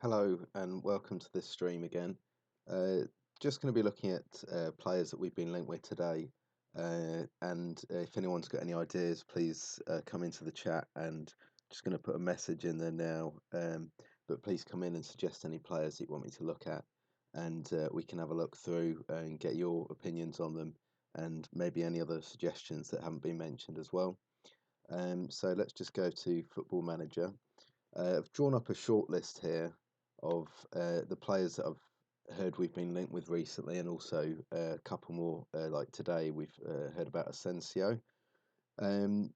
Hello and welcome to this stream again. Uh, just going to be looking at players that we've been linked with today. And if anyone's got any ideas, please come into the chat and just going to put a message in there now. But please come in and suggest any players that you want me to look at, and we can have a look through and get your opinions on them, and maybe any other suggestions that haven't been mentioned as well. So let's just go to Football Manager. I've drawn up a short list here of the players that I've heard we've been linked with recently, and also a couple more. Like today, we've heard about Asensio. Um,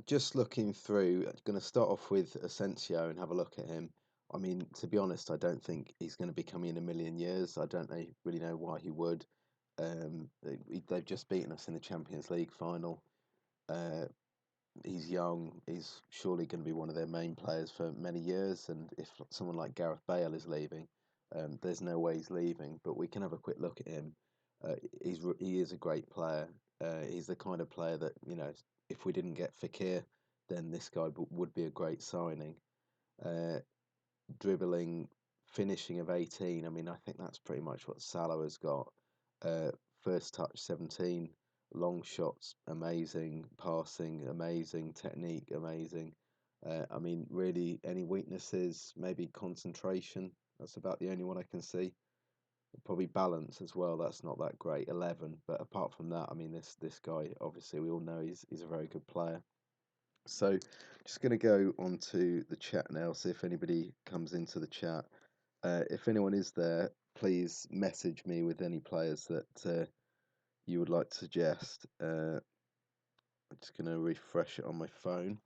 just looking through, I'm going to start off with Asensio and have a look at him. I mean, to be honest, I don't think he's going to be coming in a million years. I don't really know why he would. They've just beaten us in the Champions League final. Uh, he's young. He's surely going to be one of their main players for many years. And if someone like Gareth Bale is leaving, there's no way he's leaving. But we can have a quick look at him. He is a great player. He's the kind of player that if we didn't get Fekir, then this guy would be a great signing. Uh, Dribbling, finishing of 18. I mean, I think that's pretty much what Salah has got. Uh, First touch 17, long shots amazing, passing amazing, technique amazing. I mean, really, any weaknesses? Maybe concentration. That's about the only one I can see. Probably balance as well. That's not that great. 11, but apart from that, I mean, this guy obviously we all know he's a very good player. So, just going to go onto the chat now, see if anybody comes into the chat. If anyone is there, please message me with any players that you would like to suggest. I'm just going to refresh it on my phone.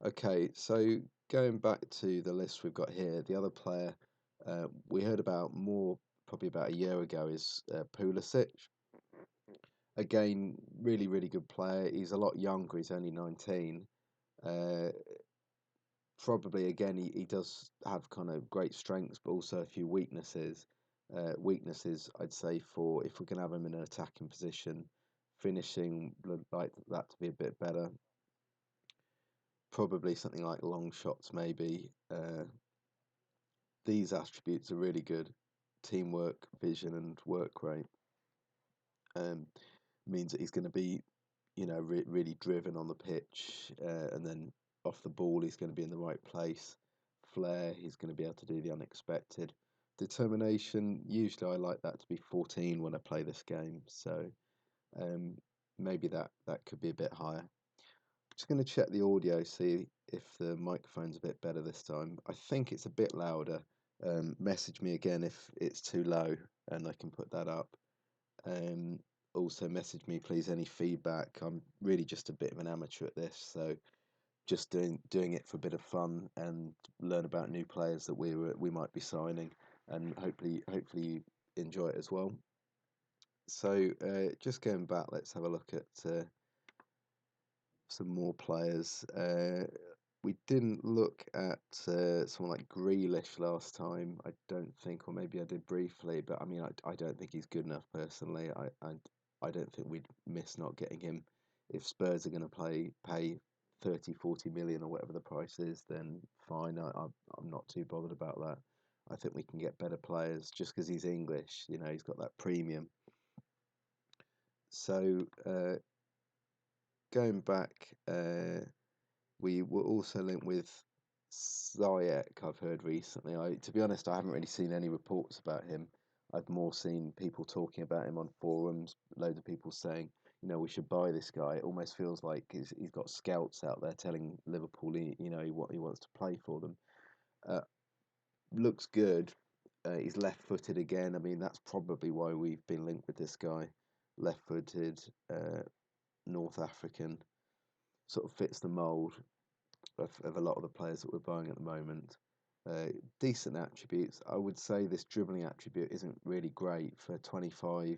Okay, so going back to the list we've got here, the other player we heard about more probably about a year ago is Pulisic. Again, really good player. He's a lot younger. He's only 19. Uh, Probably again he does have kind of great strengths but also a few weaknesses. Weaknesses I'd say, for if we can have him in an attacking position, finishing like that to be a bit better. Probably something like long shots maybe. These attributes are really good. Teamwork, vision and work rate. Um, Means that he's going to be really driven on the pitch, and then off the ball he's going to be in the right place. Flair, he's going to be able to do the unexpected. Determination, usually I like that to be 14 when I play this game, so um, maybe that could be a bit higher. Just going to check the audio, see if the microphone's a bit better this time. I think it's a bit louder. Message me again if it's too low and I can put that up. Um, Also message me please any feedback. I'm really just a bit of an amateur at this, so just doing it for a bit of fun and learn about new players that we might be signing, and hopefully you enjoy it as well. So just going back, let's have a look at some more players. We didn't look at someone like Grealish last time, I don't think, or maybe I did briefly, but I mean, I don't think he's good enough personally. I don't think we'd miss not getting him. If Spurs are going to pay 30, 40 million or whatever the price is, then fine. I'm not too bothered about that. I think we can get better players just because he's English. He's got that premium. So going back. We were also linked with Ziyech, I've heard recently. To be honest, I haven't really seen any reports about him. I've more seen people talking about him on forums, loads of people saying, we should buy this guy. It almost feels like he's got scouts out there telling Liverpool, what he wants to play for them. Uh, Looks good. He's left-footed again. I mean, that's probably why we've been linked with this guy. Left-footed, North African, sort of fits the mould of a lot of the players that we're buying at the moment. Decent attributes. I would say this dribbling attribute isn't really great for 25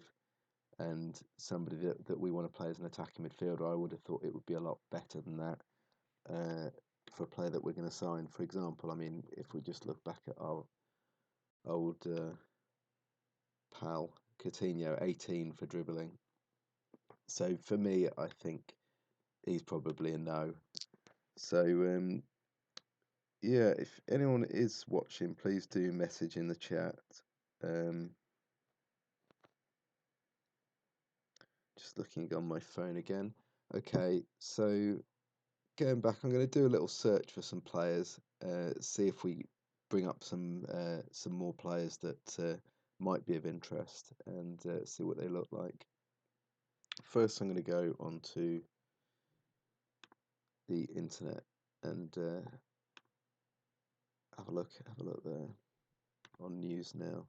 and somebody that we want to play as an attacking midfielder. I would have thought it would be a lot better than that for a player that we're going to sign. For example, I mean, if we just look back at our old pal Coutinho, 18 for dribbling. So for me, I think he's probably a no. So Yeah, if anyone is watching, please do message in the chat. Um, just looking on my phone again. Okay, so going back, I'm going to do a little search for some players, see if we bring up some more players that might be of interest, and see what they look like. First, I'm going to go onto the internet and have a look. Have a look there on news now.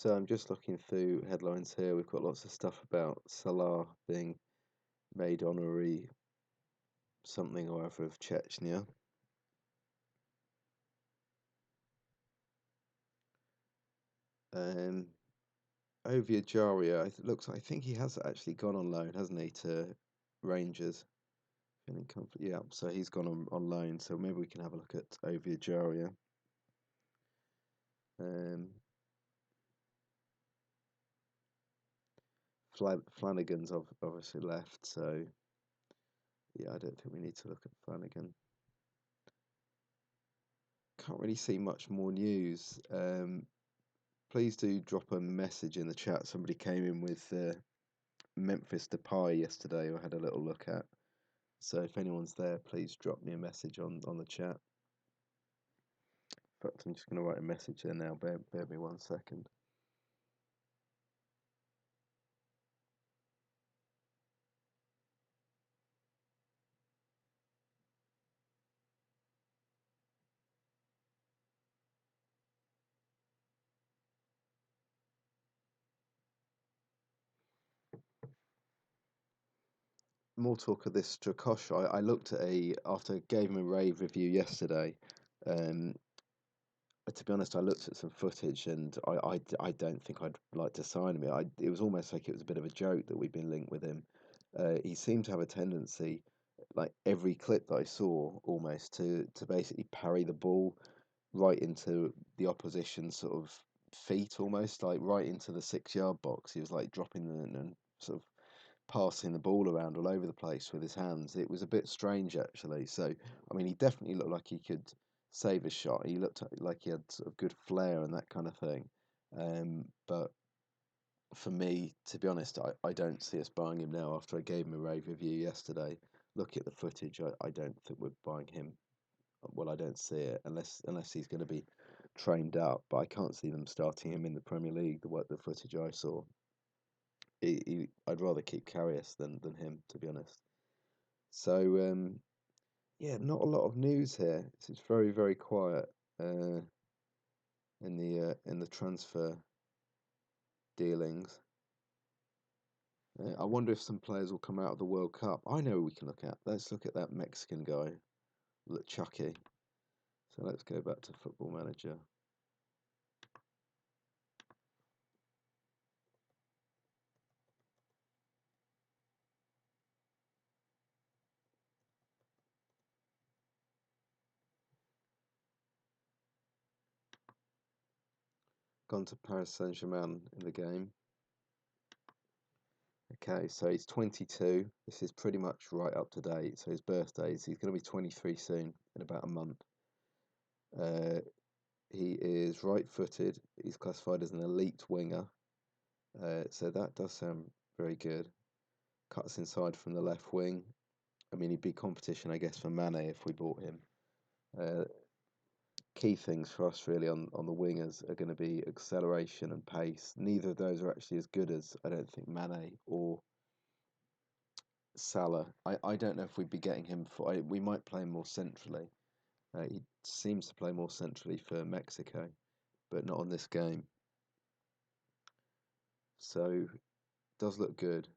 So I'm just looking through headlines here. We've got lots of stuff about Salah being made honorary something or other of Chechnya. Um, Ovia Jaria, I think he has actually gone on loan, hasn't he, to Rangers? Feeling comfort, yeah. So he's gone on loan. So maybe we can have a look at Ovia Jaria. Um, Flanagan's obviously left, so yeah, I don't think we need to look at Flanagan. Can't really see much more news. Please do drop a message in the chat. Somebody came in with Memphis Depay yesterday, I had a little look at. So if anyone's there, please drop me a message on the chat. In fact, I'm just going to write a message there now. Bear me 1 second. More talk of this Dracosh. I looked at after I gave him a rave review yesterday. Um, to be honest, I looked at some footage and I don't think I'd like to sign him. It was almost like it was a bit of a joke that we've been linked with him. He seemed to have a tendency, like every clip that I saw, almost to basically parry the ball right into the opposition sort of feet, almost like right into the 6 yard box. He was like dropping and sort of passing the ball around all over the place with his hands. It was a bit strange actually. So I mean, he definitely looked like he could save a shot. He looked like he had sort of good flair and that kind of thing. But for me, to be honest, I don't see us buying him now after I gave him a rave review yesterday. Look at the footage. I don't think we're buying him. Well, I don't see it unless he's going to be trained up. But I can't see them starting him in the Premier League. The footage I saw, I'd rather keep Karius than him, to be honest. So yeah, not a lot of news here. It's very quiet in the transfer dealings. I wonder if some players will come out of the World Cup. I know who we can look at. Let's look at that Mexican guy, Chucky. So let's go back to Football Manager. Gone to Paris Saint-Germain in the game. Okay, so he's 22. This is pretty much right up to date. So his birthday he's going to be 23 soon, in about a month. He is right-footed. He's classified as an elite winger. So that does sound very good. Cuts inside from the left wing. I mean, he'd be competition, I guess, for Mane if we bought him. Key things for us really on the wingers are going to be acceleration and pace. Neither of those are actually as good as I don't think Mane or Salah. I don't know if we'd be getting him for. We might play him more centrally. He seems to play more centrally for Mexico, but not on this game. So does look good.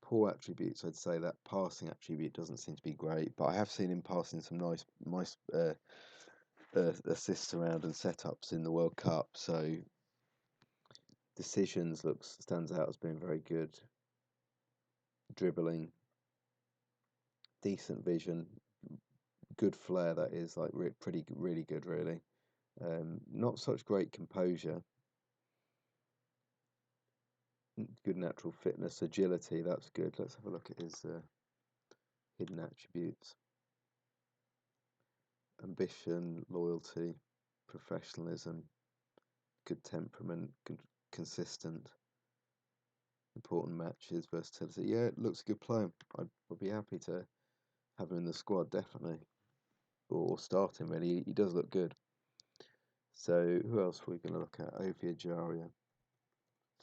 Poor attributes, I'd say that passing attribute doesn't seem to be great, but I have seen him passing some nice assists around and setups in the World Cup. So decisions stands out as being very good. Dribbling, decent vision, good flair. That is like really good, really. Not such great composure. Good natural fitness, agility. That's good. Let's have a look at his hidden attributes. Ambition, loyalty, professionalism, good temperament, consistent, important matches, versatility. Yeah, it looks a good player. I'd be happy to have him in the squad, definitely, or start him. Really, he does look good. So who else are we going to look at? Ovia Jaria.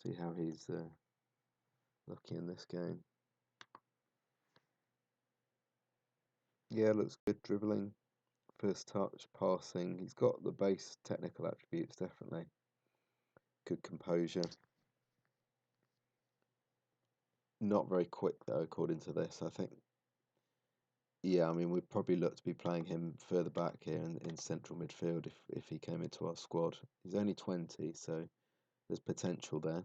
See how he's looking in this game. Yeah, looks good. Dribbling, first touch, passing. He's got the base technical attributes, definitely. Good composure. Not very quick though, according to this. I think. Yeah, I mean, we'd probably look to be playing him further back here in central midfield if he came into our squad. He's only 20, so there's potential there.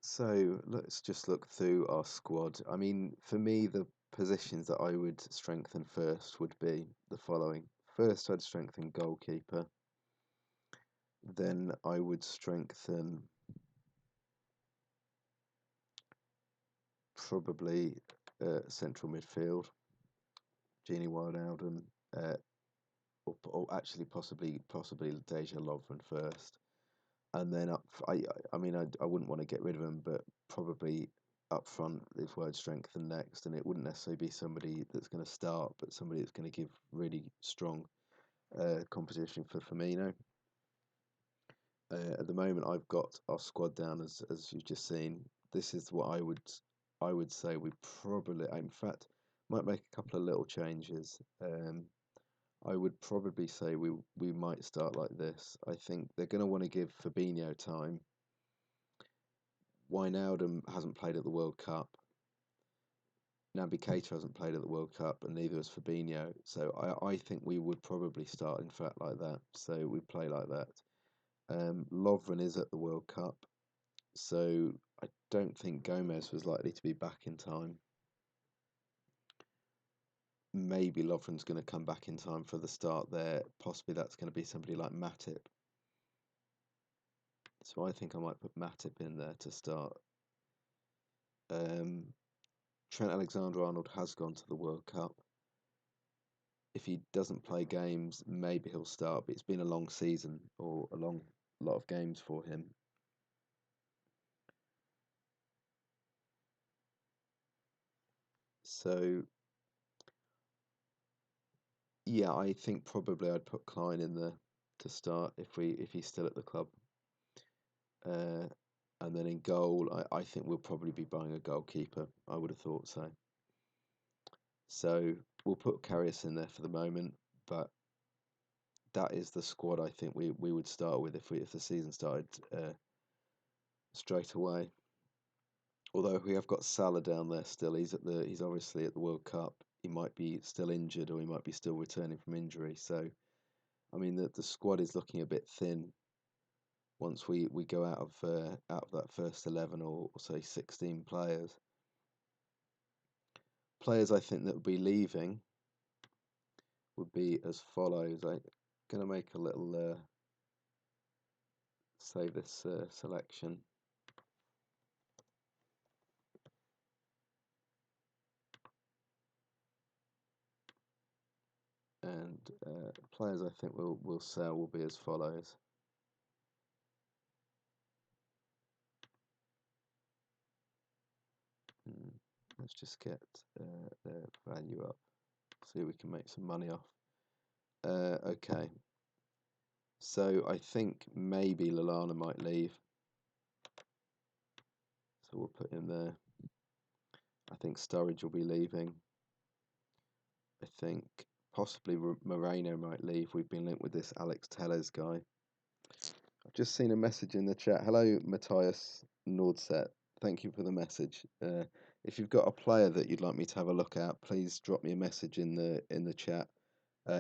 So let's just look through our squad. I mean, for me, the positions that I would strengthen first would be the following. First, I'd strengthen goalkeeper. Then I would strengthen probably central midfield, Genie Wijnaldum, or actually possibly Deja Lovren first. And then I mean, I wouldn't want to get rid of him, but probably up front is where I'd strengthen next, and it wouldn't necessarily be somebody that's going to start, but somebody that's going to give really strong competition for Firmino. At the moment, I've got our squad down as you've just seen. This is what I would say we probably, in fact, might make a couple of little changes. I would probably say we might start like this. I think they're going to want to give Fabinho time. Wijnaldum hasn't played at the World Cup. Naby Keita hasn't played at the World Cup, and neither has Fabinho. So I think we would probably start, in fact, like that. So we play like that. Lovren is at the World Cup, so I don't think Gomez was likely to be back in time. Maybe Lovren's going to come back in time for the start there. Possibly that's going to be somebody like Matip. So I think I might put Matip in there to start. Trent Alexander-Arnold has gone to the World Cup. If he doesn't play games, maybe he'll start, but it's been a long season or a long lot of games for him. So yeah, I think probably I'd put Klein in there to start if he's still at the club. And then in goal, I think we'll probably be buying a goalkeeper. I would have thought so. So we'll put Karius in there for the moment, but that is the squad I think we would start with if the season started straight away. Although we have got Salah down there still, he's obviously at the World Cup. He might be still injured, or he might be still returning from injury. So, I mean, the squad is looking a bit thin once we go out of that first 11 or say 16 players. Players I think that would be leaving would be as follows. I'm going to make a little save this selection. And players I think will sell will be as follows. Let's just get their value up. See if we can make some money off. Okay. So I think maybe Lallana might leave. So we'll put him there. I think Sturridge will be leaving. I think possibly Moreno might leave. We've been linked with this Alex Telles guy. I've just seen a message in the chat. Hello, Matthias Nordset. Thank you for the message. If you've got a player that you'd like me to have a look at, please drop me a message in the chat.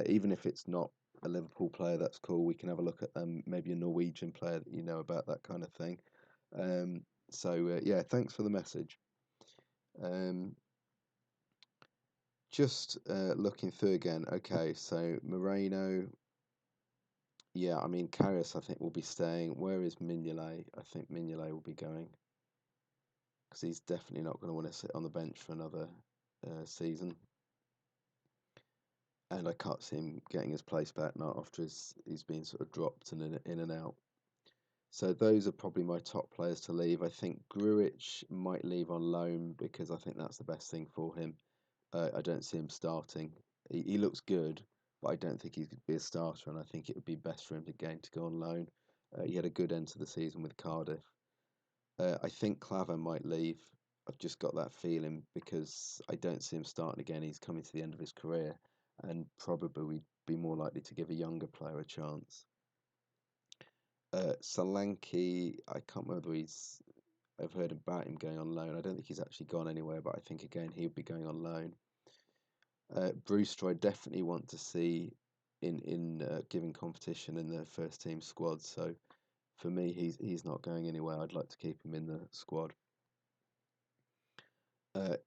Even if it's not a Liverpool player, that's cool. We can have a look at maybe a Norwegian player that you know about, that kind of thing. Yeah, thanks for the message. Just looking through again. Okay, so Moreno. Yeah, I mean Karius I think will be staying. Where is Mignolet? I think Mignolet will be going because he's definitely not going to want to sit on the bench for another season. And I can't see him getting his place back now after he's been sort of dropped and in and out. So those are probably my top players to leave. I think Grujic might leave on loan because I think that's the best thing for him. I don't see him starting. He looks good, but I don't think he could be a starter, and I think it would be best for him to go on loan. He had a good end to the season with Cardiff. I think Claver might leave. I've just got that feeling because I don't see him starting again. He's coming to the end of his career, and probably we'd be more likely to give a younger player a chance. Solanke, I can't remember whether I've heard about him going on loan. I don't think he's actually gone anywhere, but I think again he would be going on loan. Brewster, I definitely want to see in giving competition in the first team squad. So for me, he's not going anywhere. I'd like to keep him in the squad.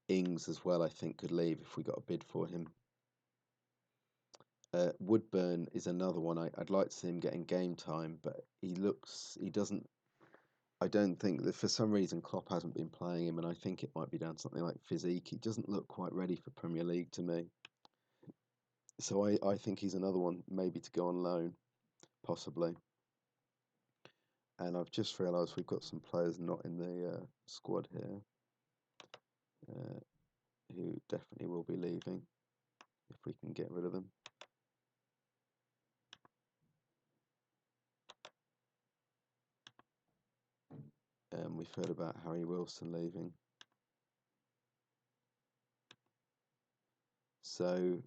Ings as well, I think could leave if we got a bid for him. Woodburn is another one. I'd like to see him getting game time, but he doesn't. I don't think that for some reason Klopp hasn't been playing him, and I think it might be down to something like physique. He doesn't look quite ready for Premier League to me. So I think he's another one maybe to go on loan, possibly. And I've just realised we've got some players not in the squad here who definitely will be leaving if we can get rid of them. We've heard about Harry Wilson leaving. So,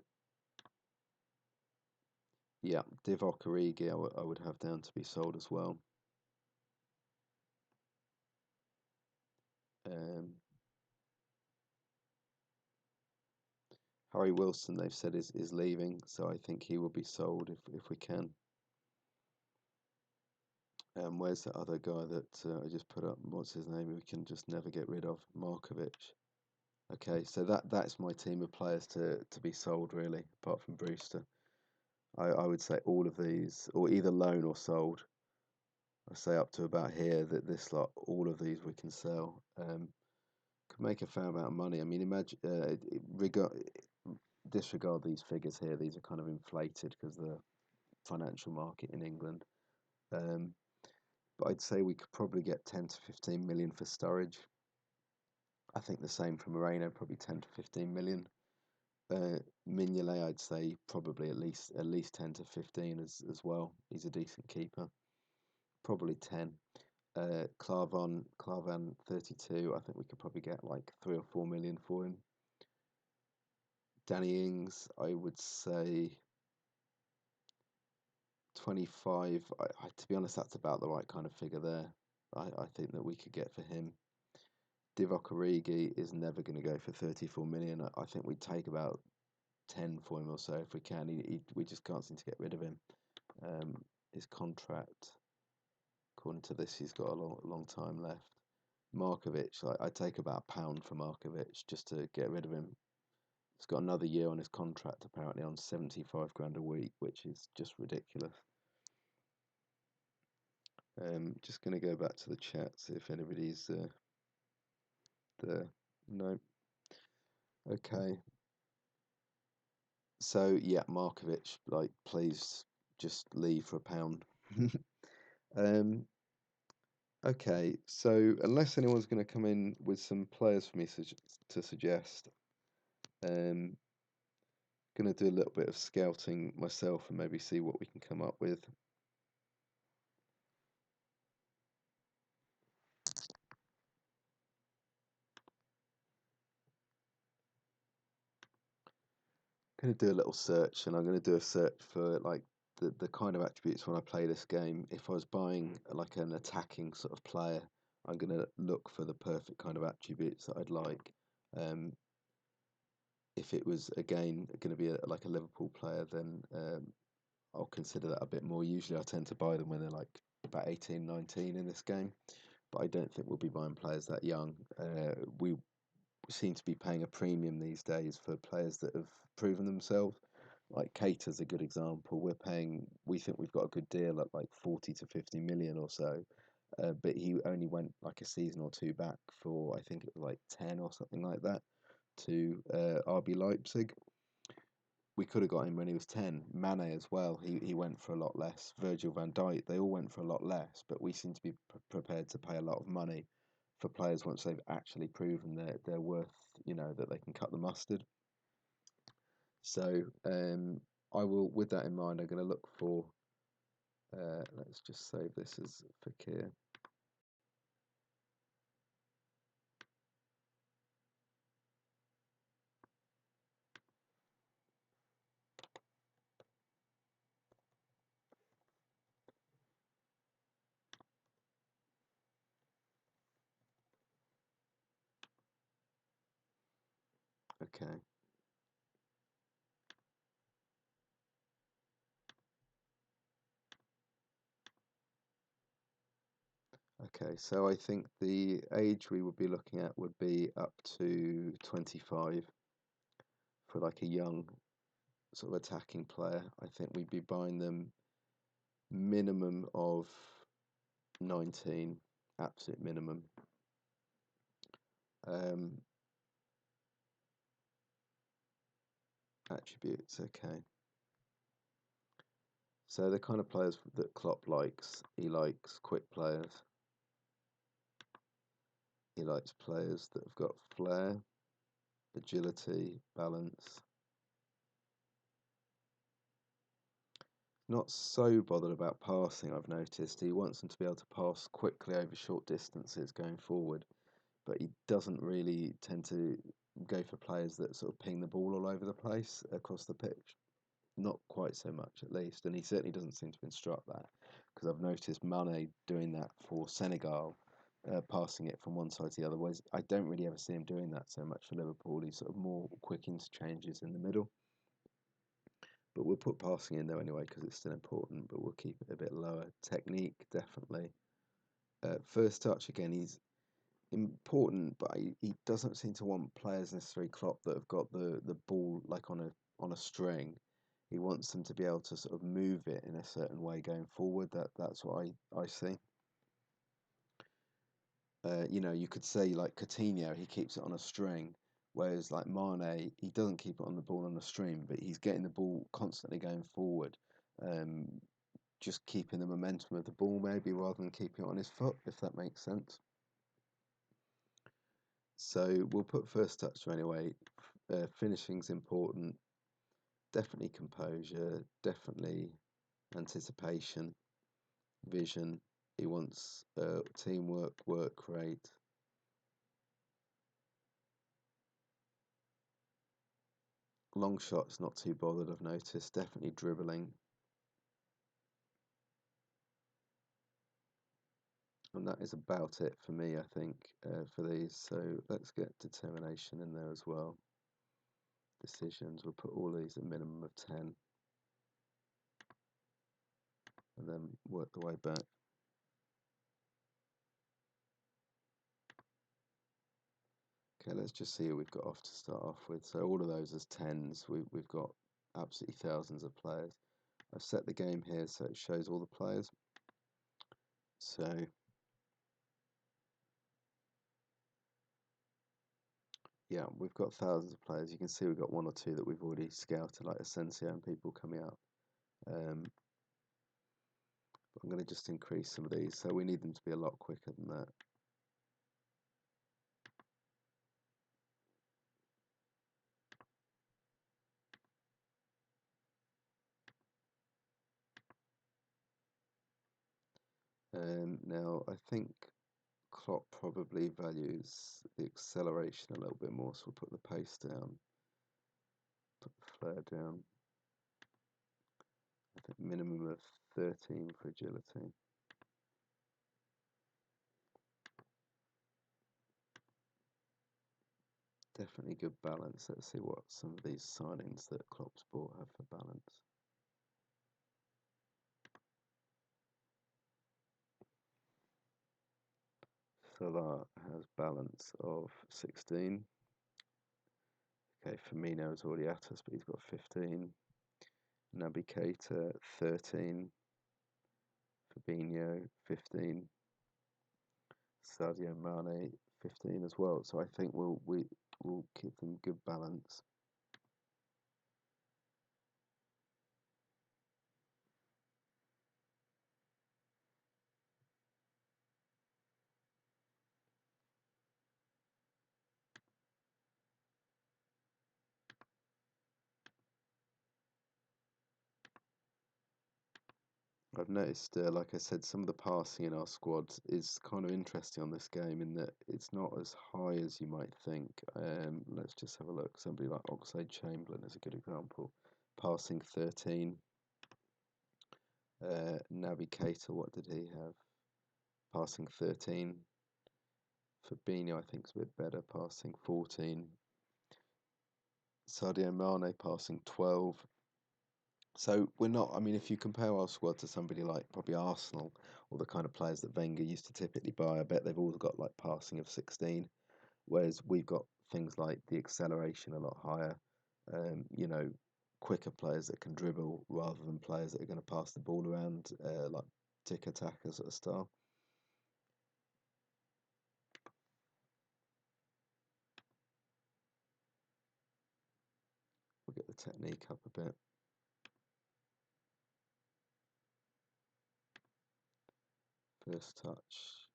yeah, Divock Origi I would have down to be sold as well. Harry Wilson, they've said, is leaving, so I think he will be sold if we can. Where's the other guy that I just put up? What's his name? We can just never get rid of. Markovic. Okay, so that's my team of players to be sold, really, apart from Brewster. I would say all of these, or either loan or sold. I say up to about here that this lot, all of these we can sell. Could make a fair amount of money. I mean, imagine, disregard these figures here. These are kind of inflated because the financial market in England. But I'd say we could probably get 10 to 15 million for Sturridge. I think the same for Moreno, probably 10 to 15 million. Mignolet, I'd say probably at least 10 to 15 as well. He's a decent keeper. Probably 10. Klavan 32. I think we could probably get like 3 or 4 million for him. Danny Ings, I would say 25. To be honest, that's about the right kind of figure there. I think that we could get for him. Divock Origi is never going to go for 34 million. I think we'd take about 10 for him or so if we can. We just can't seem to get rid of him. His contract, according to this, he's got a long time left. Markovic, I'd take about £1 for Markovic just to get rid of him. He's got another year on his contract, apparently on 75 grand a week, which is just ridiculous. Just going to go back to the chat, see if anybody's there. No. Okay. So yeah, Markovic, like, please just leave for £1. Okay, so unless anyone's going to come in with some players for me to suggest, going to do a little bit of scouting myself and maybe see what we can come up with. going to do a little search, and I'm going to do a search for like the kind of attributes when I play this game. If I was buying like an attacking sort of player, I'm going to look for the perfect kind of attributes that I'd like. If it was again going to be like a Liverpool player, then I'll consider that a bit more. Usually I tend to buy them when they're like about 18, 19 in this game, but I don't think we'll be buying players that young. We seem to be paying a premium these days for players that have proven themselves. Like Keita's a good example. We think we've got a good deal at like 40 to 50 million or so, but he only went like a season or two back for, I think it was like 10 or something like that, to RB Leipzig. We could have got him when he was 10. Mane as well, he went for a lot less. Virgil van Dijk, they all went for a lot less, but we seem to be prepared to pay a lot of money for players once they've actually proven their worth, that they can cut the mustard. So I will, with that in mind, I'm going to look for, let's just save this as Fakir. Okay. Okay, so I think the age we would be looking at would be up to 25 for like a young sort of attacking player. I think we'd be buying them minimum of 19, absolute minimum. Um, Attributes, okay. So the kind of players that Klopp likes, he likes quick players. He likes players that have got flair, agility, balance. Not so bothered about passing, I've noticed. He wants them to be able to pass quickly over short distances going forward, but he doesn't really tend to go for players that sort of ping the ball all over the place across the pitch. Not quite so much, at least, and he certainly doesn't seem to instruct that, because I've noticed Mane doing that for Senegal, passing it from one side to the other. Whereas I don't really ever see him doing that so much for Liverpool. He's sort of more quick interchanges in the middle. But we'll put passing in there anyway because it's still important, but we'll keep it a bit lower. Technique, definitely. First touch, again, he's important, but he doesn't seem to want players necessarily Klopp that have got the ball like on a string. He wants them to be able to sort of move it in a certain way going forward. That's what I see. You could say like Coutinho, he keeps it on a string, whereas like Mane, he doesn't keep it on the ball on a string, but he's getting the ball constantly going forward, um, just keeping the momentum of the ball maybe rather than keeping it on his foot, if that makes sense. So we'll put first touch anyway. Finishing's important. Definitely composure. Definitely anticipation. Vision. He wants teamwork, work rate. Long shots, not too bothered, I've noticed. Definitely dribbling. And that is about it for me, I think, for these. So let's get determination in there as well. Decisions, we'll put all these at a minimum of 10. And then work the way back. Okay, let's just see who we've got off to start off with. So all of those as 10s. We've got absolutely thousands of players. I've set the game here so it shows all the players. So yeah, we've got thousands of players. You can see we've got one or two that we've already scouted, like Asensio and people coming up. But I'm going to just increase some of these, so we need them to be a lot quicker than that. Now, I think Klopp probably values the acceleration a little bit more, so we'll put the pace down, put the player down. I think minimum of 13 for agility. Definitely good balance. Let's see what some of these signings that Klopp's bought have for balance. Salah has balance of 16. Okay, Firmino's already at us, but he's got 15. Naby Keita, 13. Fabinho, 15. Sadio Mane, 15 as well. So I think we'll keep them good balance. I've noticed, like I said, some of the passing in our squad is kind of interesting on this game in that it's not as high as you might think. Let's just have a look. Somebody like Oxlade-Chamberlain is a good example. Passing 13. Naby Keita, what did he have? Passing 13. Fabinho, I think, is a bit better, passing 14. Sadio Mane passing 12. So we're not, I mean, if you compare our squad to somebody like probably Arsenal or the kind of players that Wenger used to typically buy, I bet they've all got like passing of 16, whereas we've got things like the acceleration a lot higher, you know, quicker players that can dribble rather than players that are going to pass the ball around, like tick-attacker sort of style. We'll get the technique up a bit. First touch.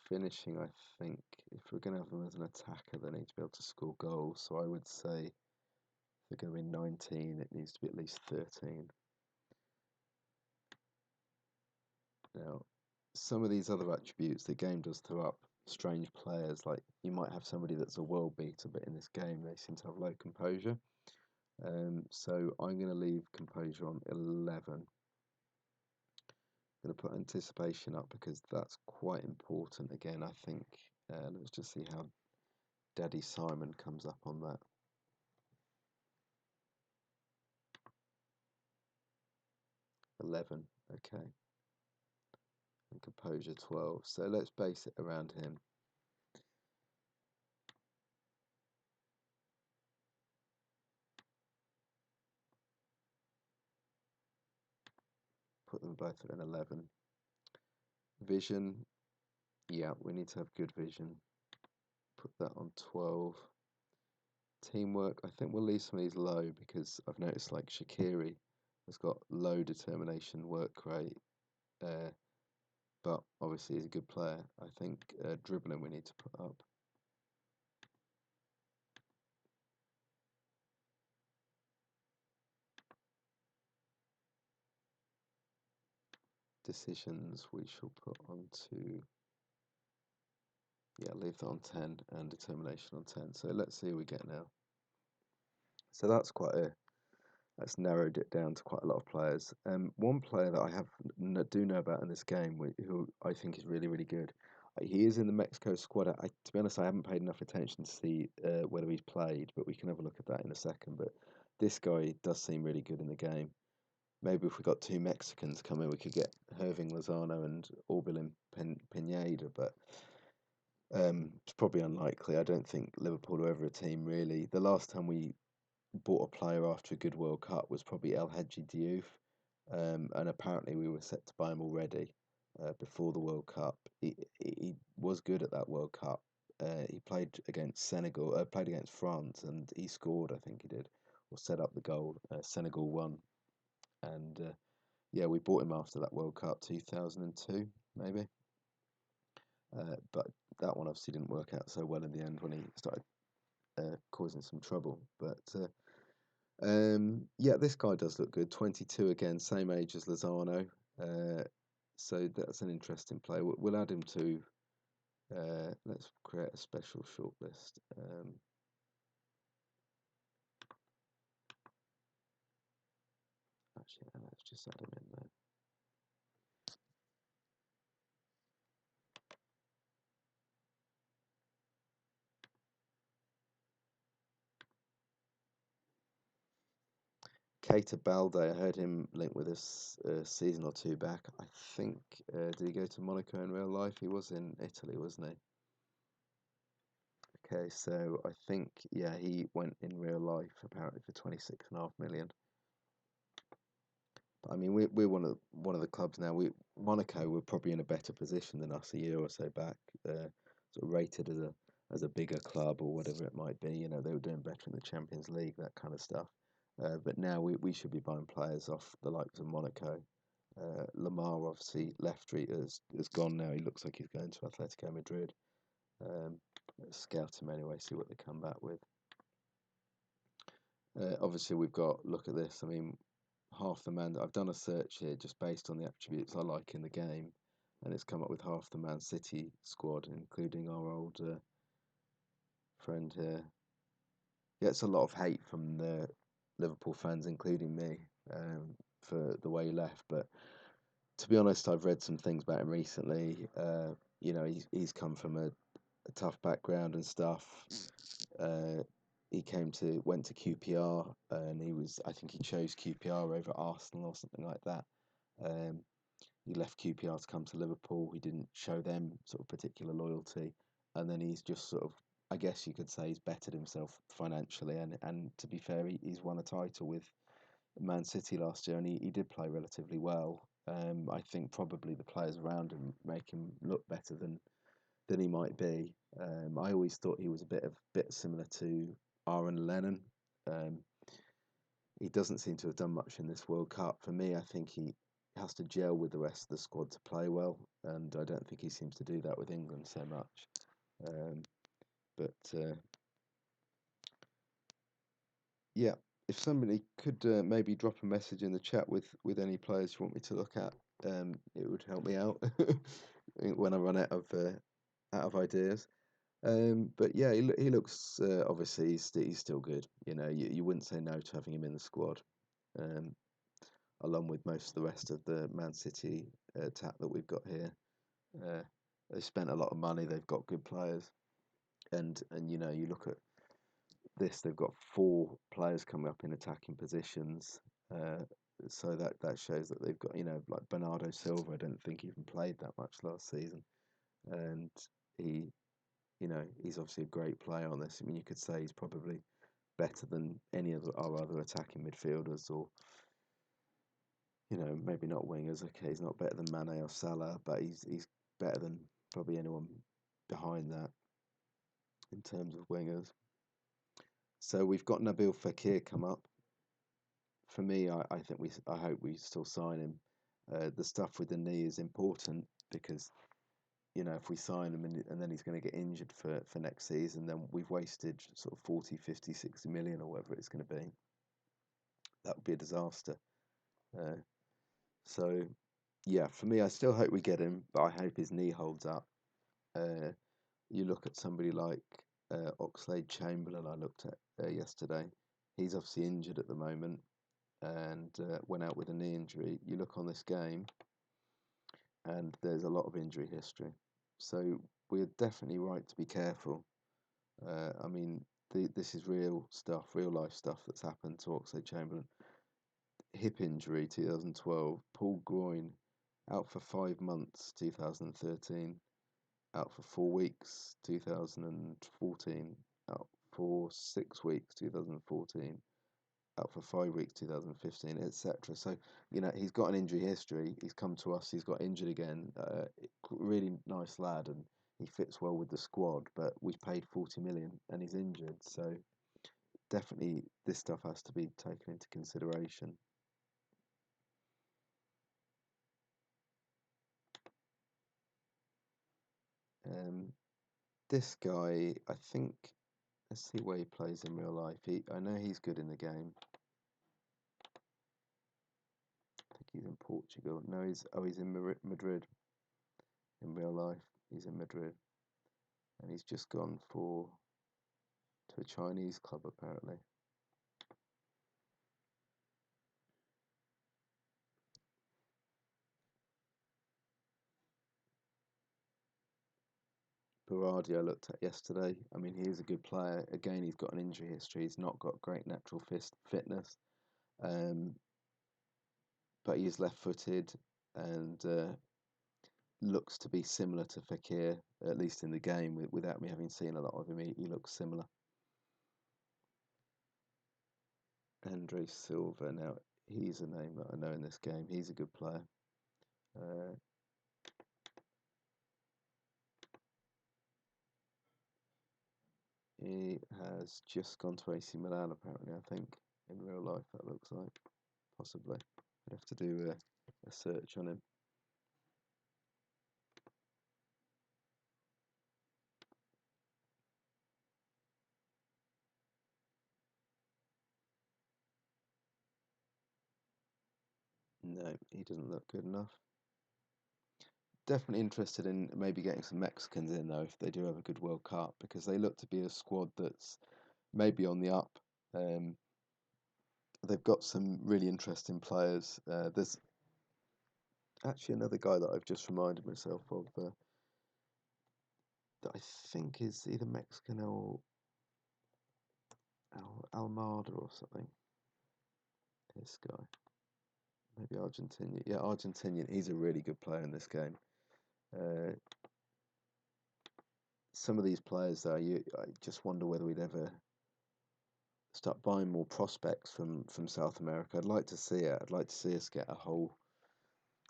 Finishing, I think, if we're going to have them as an attacker, they need to be able to score goals. So I would say if they're going to be 19, it needs to be at least 13. Now, some of these other attributes, the game does throw up strange players. Like you might have somebody that's a world beater, but in this game they seem to have low composure. So I'm going to leave composure on 11. Going to put anticipation up because that's quite important. Again, I think. Let's just see how Daddy Simon comes up on that. 11. Okay. And composure 12. So let's base it around him. Put them both at an 11. Vision. Yeah, we need to have good vision. Put that on 12. Teamwork, I think we'll leave some of these low because I've noticed like Shaqiri has got low determination, work rate, but obviously he's a good player. I think dribbling we need to put up. Decisions we shall put onto, yeah, leave that on 10 and determination on 10. So let's see what we get now. So that's that's narrowed it down to quite a lot of players. One player that I do know about in this game, who I think is really, really good. He is in the Mexico squad. To be honest, I haven't paid enough attention to see whether he's played, but we can have a look at that in a second. But this guy does seem really good in the game. Maybe if we got two Mexicans coming, we could get Irving Lozano and Orbelin Pineda, but it's probably unlikely. I don't think Liverpool are ever a team, really. The last time we bought a player after a good World Cup was probably El Hadji Diouf, and apparently we were set to buy him already before the World Cup. He was good at that World Cup. He played against Senegal, played against France, and he scored. I think he did, or set up the goal. Senegal won, and yeah, we bought him after that World Cup, 2002 maybe. But that one obviously didn't work out so well in the end when he started causing some trouble. But yeah, this guy does look good. 22 again, same age as Lozano. So that's an interesting play. We'll add him to. Let's create a special shortlist. Yeah, let's just add him in there. Keita Balde, I heard him linked with us a season or two back. I think, did he go to Monaco in real life? He was in Italy, wasn't he? Okay, so I think, yeah, he went in real life apparently for 26.5 million. I mean, we're one of the clubs now. Monaco were probably in a better position than us a year or so back. Sort of rated as a bigger club or whatever it might be. You know, they were doing better in the Champions League, that kind of stuff. But now we should be buying players off the likes of Monaco. Lamar obviously left. Has gone now. He looks like he's going to Atletico Madrid. Let's scout him anyway. See what they come back with. Obviously, we've got look at this. I mean, half the man. I've done a search here just based on the attributes I like in the game, and it's come up with half the Man City squad, including our old friend here. Gets a lot of hate from the Liverpool fans, including me, for the way he left. But to be honest, I've read some things about him recently. You know, he's come from a tough background and stuff. He went to QPR, and I think he chose QPR over Arsenal or something like that. Um, he left QPR to come to Liverpool. He didn't show them sort of particular loyalty, and then he's just sort of, I guess you could say, he's bettered himself financially. And to be fair, he's won a title with Man City last year, and he did play relatively well. I think probably the players around him make him look better than he might be. I always thought he was a bit similar to Aaron Lennon. Um, he doesn't seem to have done much in this World Cup. For me, I think he has to gel with the rest of the squad to play well, and I don't think he seems to do that with England so much. Um, but yeah, if somebody could maybe drop a message in the chat with any players you want me to look at, it would help me out when I run out of ideas. But yeah, he looks obviously he's still good. You know, you wouldn't say no to having him in the squad, um, along with most of the rest of the Man City attack that we've got here. Uh, they spent a lot of money. They've got good players, and you know, you look at this. They've got four players coming up in attacking positions. Uh, so that shows that they've got, you know, like Bernardo Silva. I don't think he even played that much last season, and he you know, he's obviously a great player on this. I mean, you could say he's probably better than any of our other attacking midfielders, or you know, maybe not wingers. Okay, he's not better than Mane or Salah, but he's better than probably anyone behind that in terms of wingers. So we've got Nabil Fekir come up. For me, I hope we still sign him. The stuff with the knee is important because you know, if we sign him and then he's going to get injured for next season, then we've wasted sort of 40, 50, 60 million or whatever it's going to be. That would be a disaster. Uh, so, yeah, for me, I still hope we get him, but I hope his knee holds up. Uh, you look at somebody like Oxlade-Chamberlain, I looked at yesterday. He's obviously injured at the moment and went out with a knee injury. You look on this game, and there's a lot of injury history. So we're definitely right to be careful. I mean, this is real stuff, real life stuff that's happened to Oxlade-Chamberlain. Hip injury, 2012. Pulled groin, out for 5 months, 2013. Out for 4 weeks, 2014. Out for 6 weeks, 2014. Out for 5 weeks, 2015, etc. So, you know, he's got an injury history. He's come to us. He's got injured again. Really nice lad, and he fits well with the squad. But we've paid 40 million, and he's injured. So definitely, this stuff has to be taken into consideration. Um, this guy, I think. Let's see where he plays in real life. I know he's good in the game. I think he's in Portugal. No, he's in Madrid in real life. He's in Madrid, and he's just gone to a Chinese club apparently. Berardi I looked at yesterday. I mean, he is a good player. Again, he's got an injury history. He's not got great natural fitness, um, but he's left-footed and looks to be similar to Fekir, at least in the game. Without me having seen a lot of him, he looks similar. Andre Silva. Now, he's a name that I know in this game. He's a good player. Uh, he has just gone to AC Milan, apparently, I think. In real life, that looks like. Possibly. I'd have to do a search on him. No, he doesn't look good enough. Definitely interested in maybe getting some Mexicans in, though, if they do have a good World Cup, because they look to be a squad that's maybe on the up. Um, they've got some really interesting players. There's actually another guy that I've just reminded myself of that I think is either Mexican or Almada or something. This guy. Maybe Argentinian. Yeah, Argentinian. He's a really good player in this game. Uh, some of these players, though, I just wonder whether we'd ever start buying more prospects from South America. I'd like to see it. I'd like to see us get a whole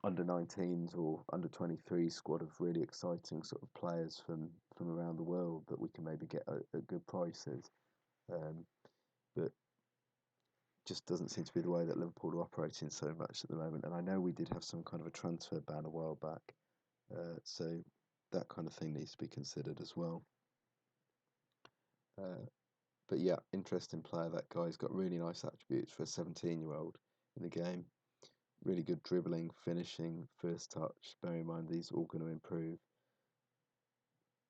under 19s or under 23 squad of really exciting sort of players from around the world that we can maybe get at good prices. Um, but just doesn't seem to be the way that Liverpool are operating so much at the moment. And I know we did have some kind of a transfer ban a while back, so that kind of thing needs to be considered as well. Uh, but yeah, interesting player. That guy's got really nice attributes for a 17-year-old in the game. Really good dribbling, finishing, first touch. Bear in mind these are all going to improve.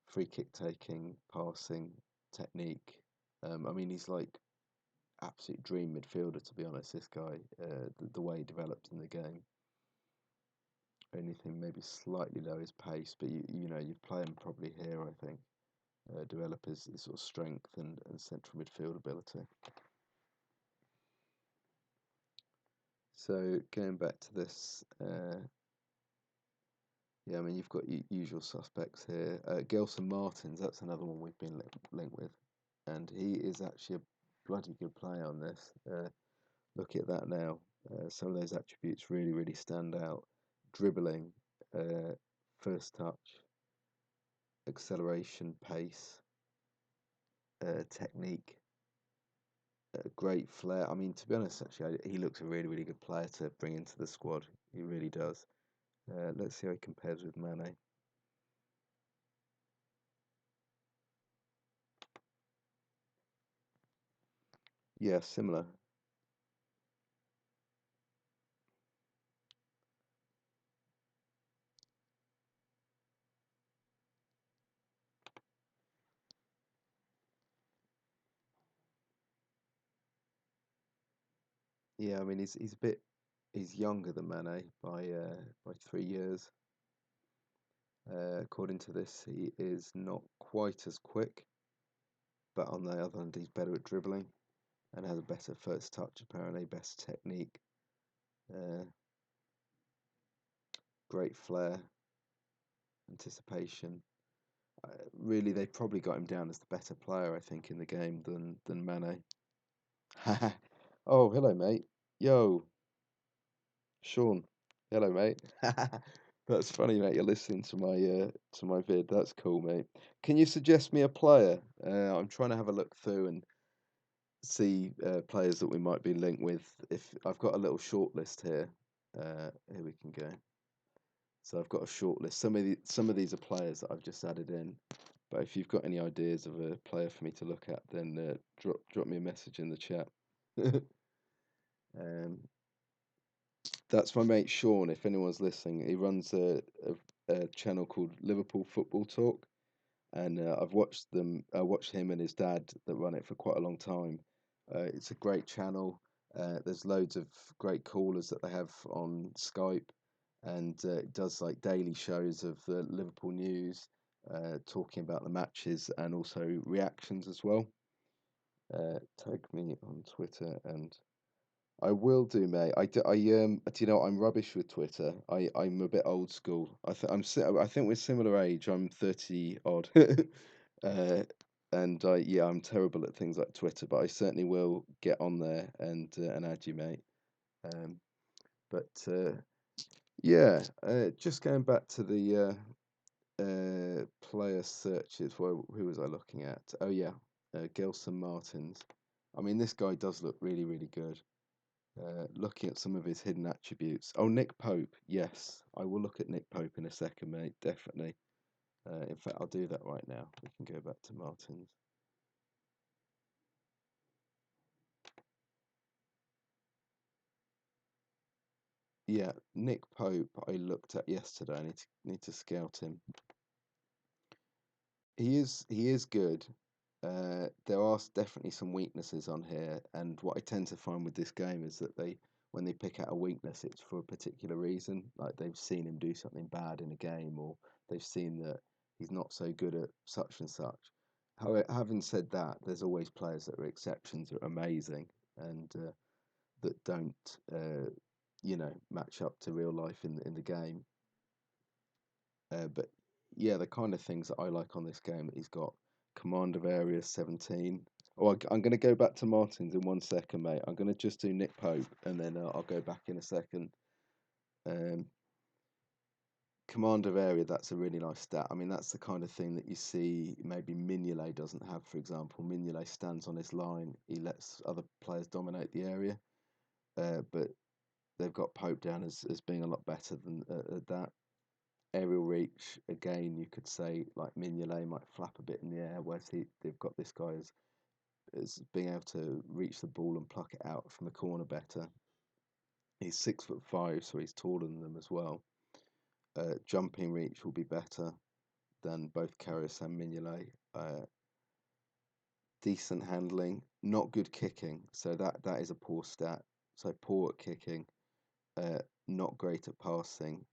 Free kick taking, passing, technique. I mean, he's like absolute dream midfielder, to be honest. This guy, the way he developed in the game. Anything maybe slightly low his pace, but you know you'd play him probably here. I think develop his sort of strength and central midfield ability. So going back to this, yeah, I mean you've got usual suspects here. Gelson Martins, that's another one we've been linked with, and he is actually a bloody good player on this. Look at that now. Some of those attributes really stand out. Dribbling, first touch, acceleration, pace, technique, great flair. I mean, to be honest, actually, he looks a really good player to bring into the squad. He really does. Let's see how he compares with Mane. Yeah, similar. Yeah, I mean, he's younger than Mane by 3 years. According to this, he is not quite as quick, but on the other hand, he's better at dribbling and has a better first touch, apparently, best technique, uh, great flair, anticipation. Really, they probably got him down as the better player, I think, in the game than Mane. Oh, hello, mate. Yo, Sean. Hello, mate. That's funny, mate. You're listening to my vid. That's cool, mate. Can you suggest me a player? I'm trying to have a look through and see players that we might be linked with. If I've got a little short list here, here we can go. So I've got a short list. Some of these are players that I've just added in. But if you've got any ideas of a player for me to look at, then drop me a message in the chat. um, that's my mate Sean. If anyone's listening, he runs a channel called Liverpool Football Talk, and I've watched them. I watched him and his dad that run it for quite a long time. It's a great channel. There's loads of great callers that they have on Skype, and it does like daily shows of the Liverpool news. talking about the matches and also reactions as well. Tag me on Twitter and I will do, mate. Do you know, I'm rubbish with Twitter. I'm a bit old school. I think we're similar age. I'm 30 odd. uh, and yeah, I'm terrible at things like Twitter, but I certainly will get on there and add you, mate. Um, but yeah, just going back to the player searches. Who was I looking at? Oh yeah, Gelson Martins. I mean, this guy does look really, really good. Looking at some of his hidden attributes. Oh, Nick Pope. Yes, I will look at Nick Pope in a second, mate. Definitely. In fact, I'll do that right now. We can go back to Martins. Yeah, Nick Pope. I looked at yesterday. I need to scout him. He is good. There are definitely some weaknesses on here, and what I tend to find with this game is that when they pick out a weakness, it's for a particular reason. Like they've seen him do something bad in a game, or they've seen that he's not so good at such and such. However, having said that, there's always players that are exceptions that are amazing and that don't, match up to real life in the game. But yeah, the kind of things that I like on this game, he's got command of area 17. Oh, I'm going to go back to Martins in 1 second, mate. I'm going to just do Nick Pope and then I'll go back in a second. Um, command of area, that's a really nice stat. I mean, that's the kind of thing that you see maybe Mignolet doesn't have, for example. Mignolet stands on his line, he lets other players dominate the area. But they've got Pope down as being a lot better than at that. Aerial reach, again, you could say like Mignolet might flap a bit in the air, whereas they've got this guy as being able to reach the ball and pluck it out from the corner better. He's 6'5", so he's taller than them as well. Jumping reach will be better than both Karius and Mignolet. Decent handling, not good kicking, so that is a poor stat. So poor at kicking, not great at passing,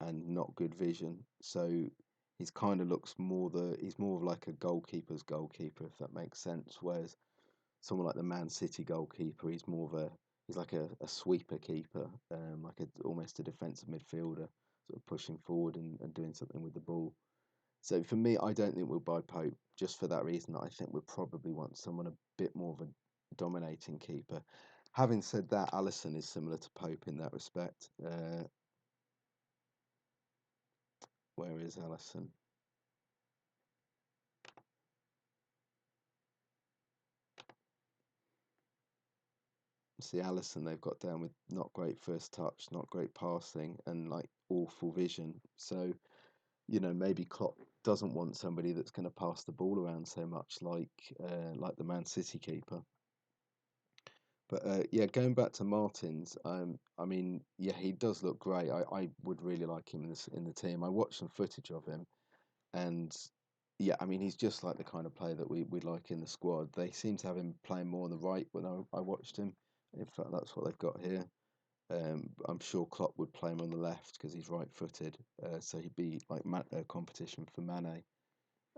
and not good vision. So he's kind of looks he's more of like a goalkeeper's goalkeeper, if that makes sense. Whereas someone like the Man City goalkeeper, he's like a sweeper keeper, like almost a defensive midfielder, sort of pushing forward and doing something with the ball. So for me, I don't think we'll buy Pope just for that reason. I think we'll probably want someone a bit more of a dominating keeper. Having said that, Allison is similar to Pope in that respect. Where is Allison? See, Allison, they've got down with not great first touch, not great passing, and like awful vision. So, maybe Klopp doesn't want somebody that's going to pass the ball around so much, like the Man City keeper. But yeah, going back to Martins, I mean, yeah, he does look great. I would really like him in the team. I watched some footage of him, and yeah, I mean, he's just like the kind of player that we like in the squad. They seem to have him playing more on the right when I watched him. In fact, that's what they've got here. I'm sure Klopp would play him on the left because he's right-footed, so he'd be like competition for Mane.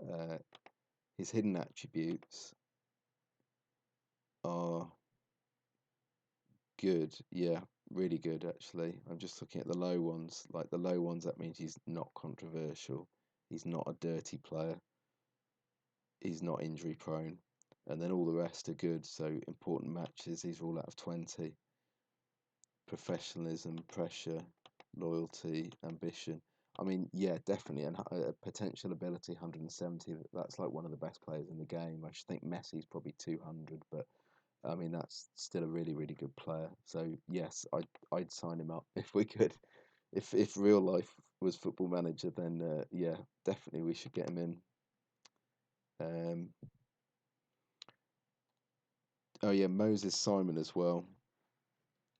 Uh, his hidden attributes are good, yeah, really good actually. I'm just looking at the low ones. Like the low ones, that means he's not controversial. He's not a dirty player. He's not injury prone, and then all the rest are good. So important matches, these are all out of 20. Professionalism, pressure, loyalty, ambition. I mean, yeah, definitely, and a potential ability 170. That's like one of the best players in the game. I should think Messi's probably 200, but I mean that's still a really, really good player. So yes, I'd sign him up if we could. If real life was Football Manager, then yeah, definitely we should get him in. Um, oh yeah, Moses Simon as well.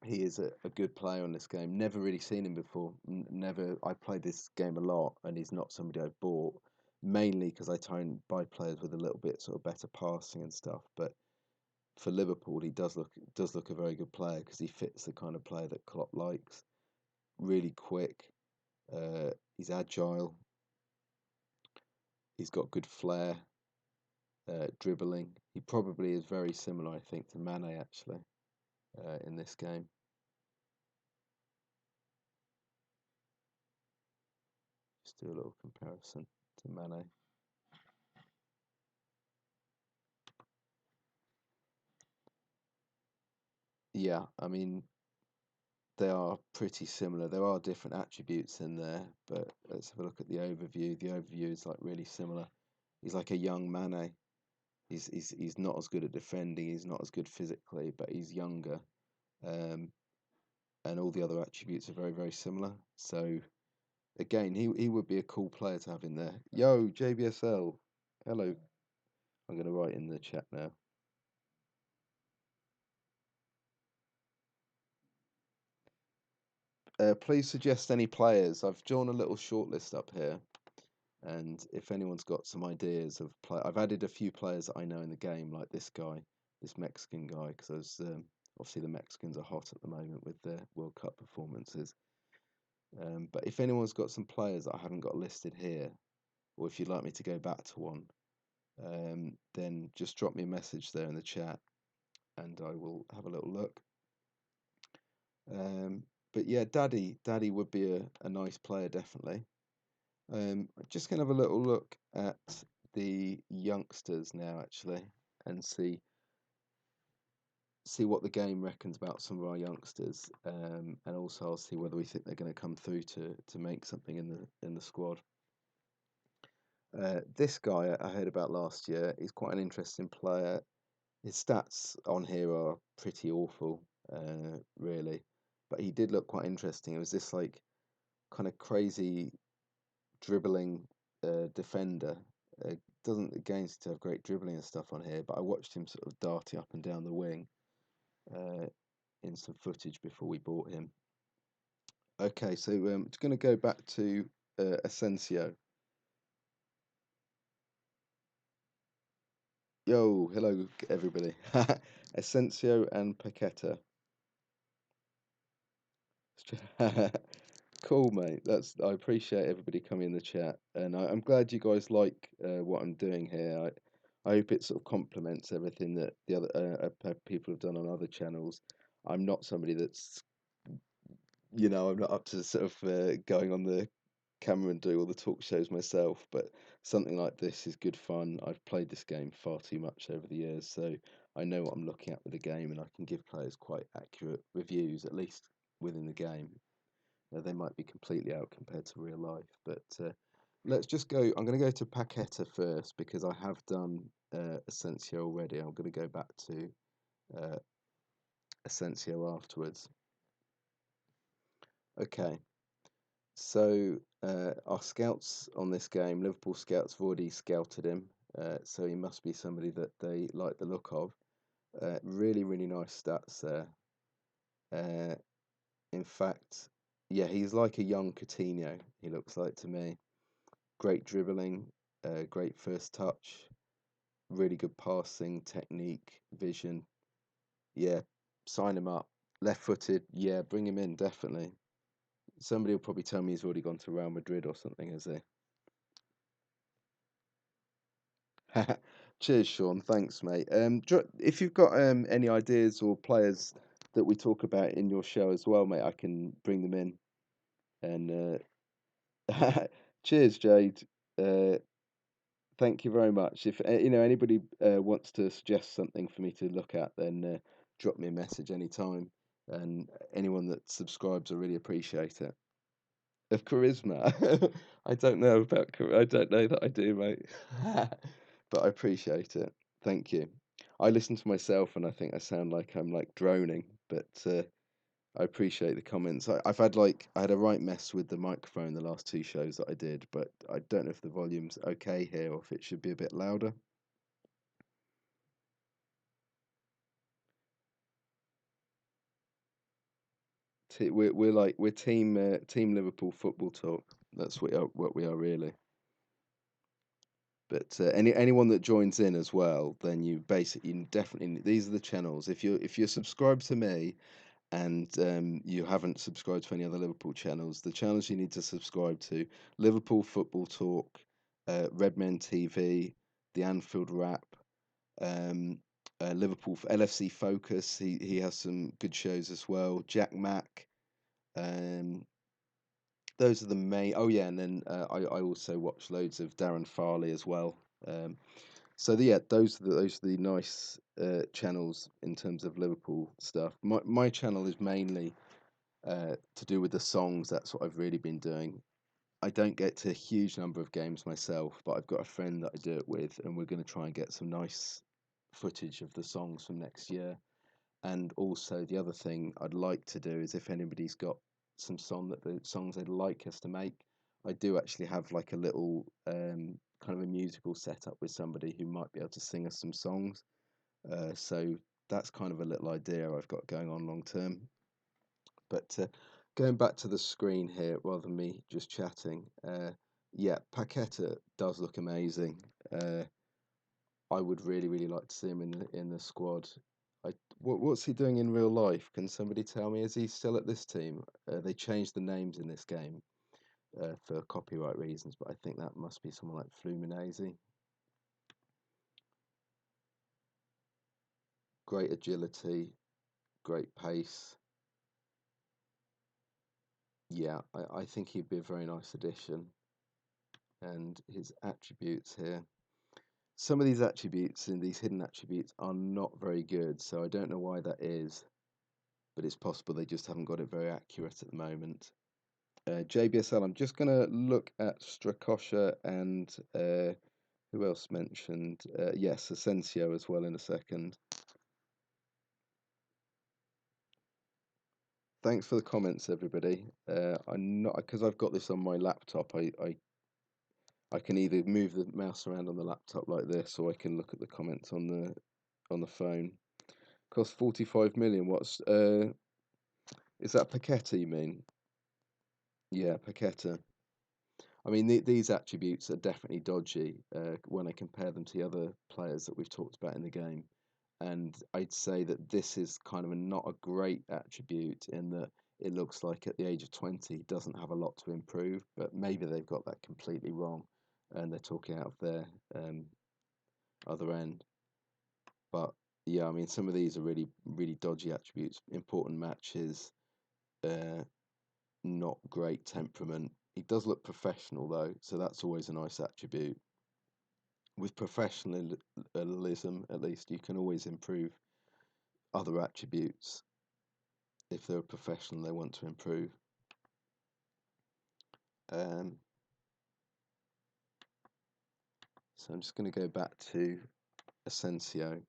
He is a good player on this game. Never really seen him before. Never. I played this game a lot, and he's not somebody I bought mainly because I try and buy players with a little bit sort of better passing and stuff. But for Liverpool, he does look a very good player because he fits the kind of player that Klopp likes. Really quick. He's agile. He's got good flair, dribbling. He probably is very similar, I think, to Mane actually in this game. Just do a little comparison to Mane. Yeah, I mean, they are pretty similar. There are different attributes in there, but let's have a look at the overview. The overview is like really similar. He's like a young Mane. He's not as good at defending. He's not as good physically, but he's younger. Um, and all the other attributes are very, very similar. So again, he would be a cool player to have in there. Yo, JBSL. Hello. I'm going to write in the chat now. Please suggest any players. I've drawn a little shortlist up here, and if anyone's got some ideas of play, I've added a few players that I know in the game, like this guy, this Mexican guy, because obviously the Mexicans are hot at the moment with their World Cup performances. But if anyone's got some players that I haven't got listed here, or if you'd like me to go back to one, then just drop me a message there in the chat, and I will have a little look. But yeah, Daddy would be a nice player, definitely. Just gonna have a little look at the youngsters now, actually, and see what the game reckons about some of our youngsters, and also I'll see whether we think they're going to come through to make something in the squad. This guy I heard about last year. He's quite an interesting player. His stats on here are pretty awful, really, but he did look quite interesting. It was this like kind of crazy dribbling defender. Doesn't again seem to have great dribbling and stuff on here, but I watched him sort of darting up and down the wing uh, in some footage before we bought him. Okay, so it's going to go back to Asensio. Yo, hello everybody. Asensio and Paqueta. Cool, mate. I appreciate everybody coming in the chat, and I'm glad you guys like what I'm doing here. I hope it sort of complements everything that the other people have done on other channels. I'm not somebody that's, I'm not up to sort of going on the camera and doing all the talk shows myself, but something like this is good fun. I've played this game far too much over the years, so I know what I'm looking at with the game, and I can give players quite accurate reviews, at least within the game. They might be completely out compared to real life, but let's just go. I'm going to go to Paqueta first because I have done Asensio already. I'm going to go back to uh, Asensio afterwards. Okay, so our scouts on this game, Liverpool scouts, have already scouted him, so he must be somebody that they like the look of. Really, really nice stats there. Uh, in fact, yeah, he's like a young Coutinho, he looks like to me. Great dribbling, great first touch, really good passing, technique, vision. Yeah, sign him up. Left footed, yeah, bring him in, definitely. Somebody will probably tell me he's already gone to Real Madrid or something, has he? Cheers, Sean. Thanks, mate. If you've got any ideas or players that we talk about in your show as well, mate, I can bring them in. And cheers, Jade. Uh, Thank you very much. If anybody wants to suggest something for me to look at, then drop me a message anytime. And anyone that subscribes, I really appreciate it. Of charisma, I don't know about. I don't know that I do, mate. But I appreciate it. Thank you. I listen to myself and I think I sound like I'm like droning, but I appreciate the comments. I've had I had a right mess with the microphone the last two shows that I did, but I don't know if the volume's okay here or if it should be a bit louder. We're team Liverpool football talk. That's what we are really. But anyone that joins in as well, then you definitely these are the channels. If you're subscribed to me and you haven't subscribed to any other Liverpool channels, the channels you need to subscribe to: Liverpool Football Talk, Redmen TV, the Anfield Wrap, um, Liverpool LFC Focus. He has some good shows as well. Jack Mack. Um, those are the main. Oh yeah, and then I also watch loads of Darren Farley as well. Yeah, those are the nice channels in terms of Liverpool stuff. My channel is mainly to do with the songs. That's what I've really been doing. I don't get to a huge number of games myself, but I've got a friend that I do it with, and we're going to try and get some nice footage of the songs from next year. And also, the other thing I'd like to do is if anybody's got the songs they'd like us to make, I do actually have like a little kind of a musical setup with somebody who might be able to sing us some songs. So that's kind of a little idea I've got going on long term. But going back to the screen here, rather than me just chatting, yeah, Paqueta does look amazing. I would really, really like to see him in the squad. What's he doing in real life? Can somebody tell me? Is he still at this team? They changed the names in this game for copyright reasons, but I think that must be someone like Fluminense. Great agility, great pace. Yeah, I think he'd be a very nice addition. And his attributes here. Some of these attributes and these hidden attributes are not very good, so I don't know why that is, but it's possible they just haven't got it very accurate at the moment. JBSL, I'm just going to look at Strakosha and who else mentioned? Yes, Asensio as well in a second. Thanks for the comments, everybody. I'm not because I've got this on my laptop. I can either move the mouse around on the laptop like this, or I can look at the comments on the phone. Cost 45 million. What's is that Paqueta you mean? Yeah, Paqueta. I mean, these attributes are definitely dodgy when I compare them to the other players that we've talked about in the game. And I'd say that this is kind of not a great attribute in that it looks like at the age of 20 he doesn't have a lot to improve, but maybe they've got that completely wrong and they're talking out of their other end. But yeah, I mean, some of these are really, really dodgy attributes. Important matches, uh, not great temperament. He does look professional though, so that's always a nice attribute. With professionalism, at least, you can always improve other attributes if they're a professional they want to improve. Um, so I'm just going to go back to Asensio.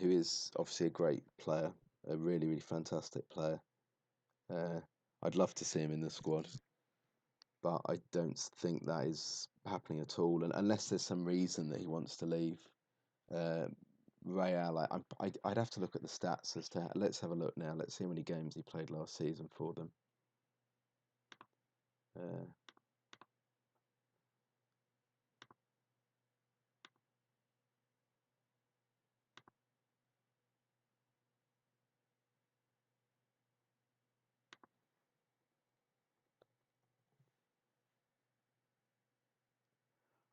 Who is obviously a great player, a really, really fantastic player. Uh, I'd love to see him in the squad, but I don't think that is happening at all. And unless there's some reason that he wants to leave, uh, Real, I'd have to look at the stats as to. Let's have a look now. Let's see how many games he played last season for them. Uh,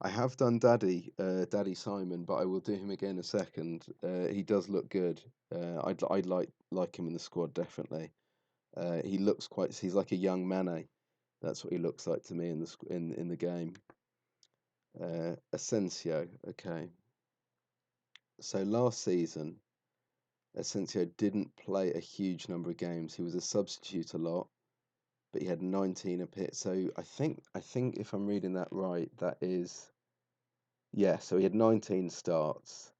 I have done Daddy Simon, but I will do him again in a second. He does look good. I'd like him in the squad definitely. He looks quite. He's like a young Mane. That's what he looks like to me in the game. Asensio. Okay. So last season, Asensio didn't play a huge number of games. He was a substitute a lot, but he had 19 appearances. So I think if I'm reading that right, that is yeah. So he had 19 starts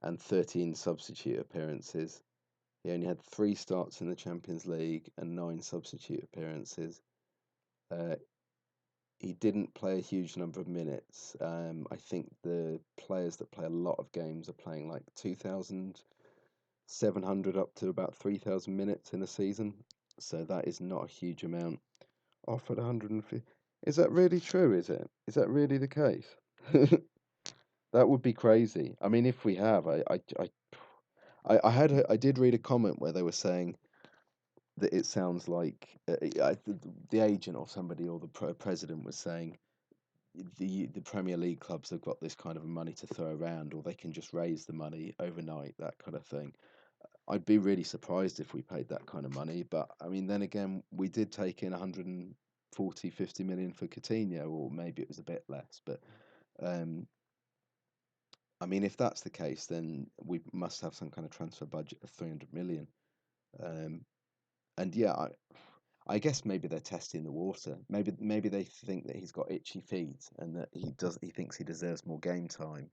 and 13 substitute appearances. He only had 3 starts in the Champions League and 9 substitute appearances. Uh, he didn't play a huge number of minutes. I think the players that play a lot of games are playing like 2,700 up to about 3,000 minutes in a season. So that is not a huge amount. Offered 150. Is that really true? Is it? Is that really the case? That would be crazy. I mean, if we have, I did read a comment where they were saying that it sounds like the agent or somebody or the president was saying the Premier League clubs have got this kind of money to throw around, or they can just raise the money overnight, that kind of thing. I'd be really surprised if we paid that kind of money, but I mean, then again, we did take in 140, 50 million for Coutinho, or maybe it was a bit less, but um, I mean, if that's the case, then we must have some kind of transfer budget of 300 million. Um, and yeah, I guess maybe they're testing the water. Maybe they think that he's got itchy feet and that he thinks he deserves more game time,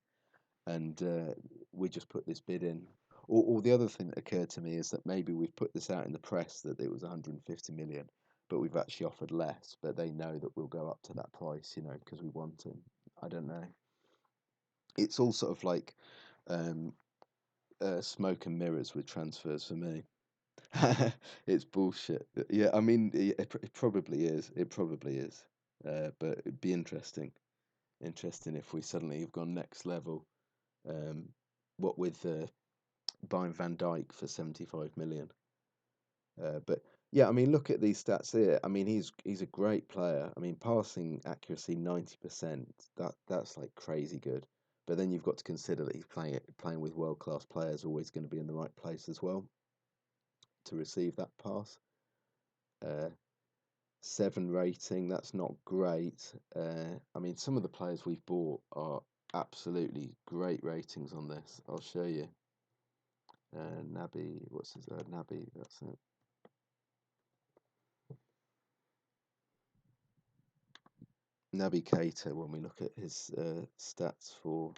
and we just put this bid in. Or the other thing that occurred to me is that maybe we've put this out in the press that it was 150 million, but we've actually offered less. But they know that we'll go up to that price, because we want him. I don't know. It's all sort of like um, smoke and mirrors with transfers for me. It's bullshit. Yeah, I mean, it probably is. It probably is. But it'd be interesting. Interesting if we suddenly have gone next level. Um, what with buying Van Dijk for 75 million. But yeah, I mean, look at these stats here. I mean, he's a great player. I mean, passing accuracy 90%. That's like crazy good. But then you've got to consider that he's playing with world class players, always going to be in the right place as well to receive that pass. Uh, 7 rating, that's not great. I mean, some of the players we've bought are absolutely great ratings on this. I'll show you. Naby, what's his Naby? That's it. Naby Keita. When we look at his stats for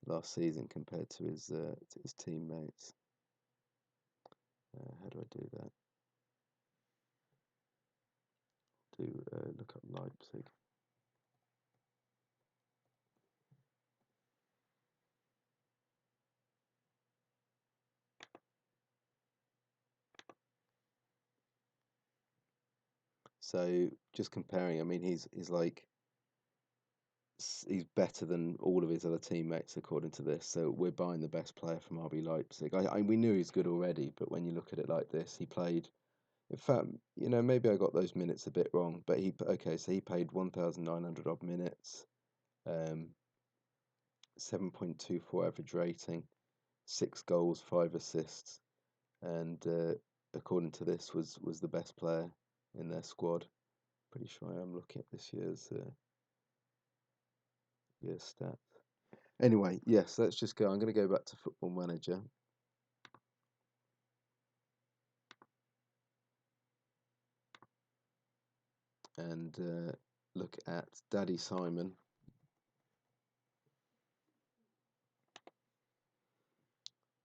last season compared to his teammates, how do I do that? Do look up Leipzig. So just comparing, I mean, he's like he's better than all of his other teammates according to this. So we're buying the best player from RB Leipzig. We knew he's good already, but when you look at it like this, he played. In fact, maybe I got those minutes a bit wrong, but so he played 1,900 odd minutes, 7.24 average rating, 6 goals, 5 assists, and according to this was the best player in their squad. Pretty sure I am looking at this year's stats. Anyway, yes, let's just go. I'm going to go back to Football Manager. And look at Daddy Simon.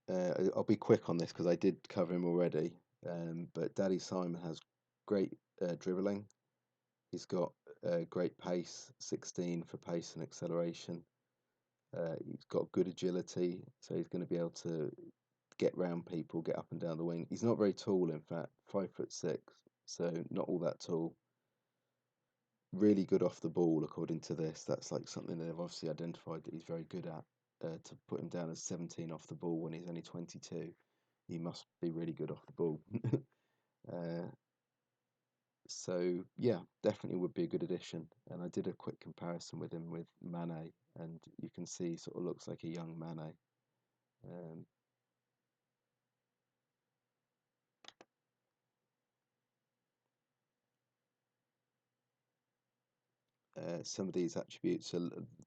I'll be quick on this because I did cover him already. But Daddy Simon has great dribbling. He's got great pace, 16 for pace and acceleration. He's got good agility, so he's going to be able to get round people, get up and down the wing. He's not very tall, in fact, 5'6", so not all that tall. Really good off the ball, according to this. That's like something they've obviously identified that he's very good at. To put him down as 17 off the ball when he's only 22, he must be really good off the ball. uh, so yeah, definitely would be a good addition. And I did a quick comparison with him with Mane, and you can see he sort of looks like a young Mane. Um, some of these attributes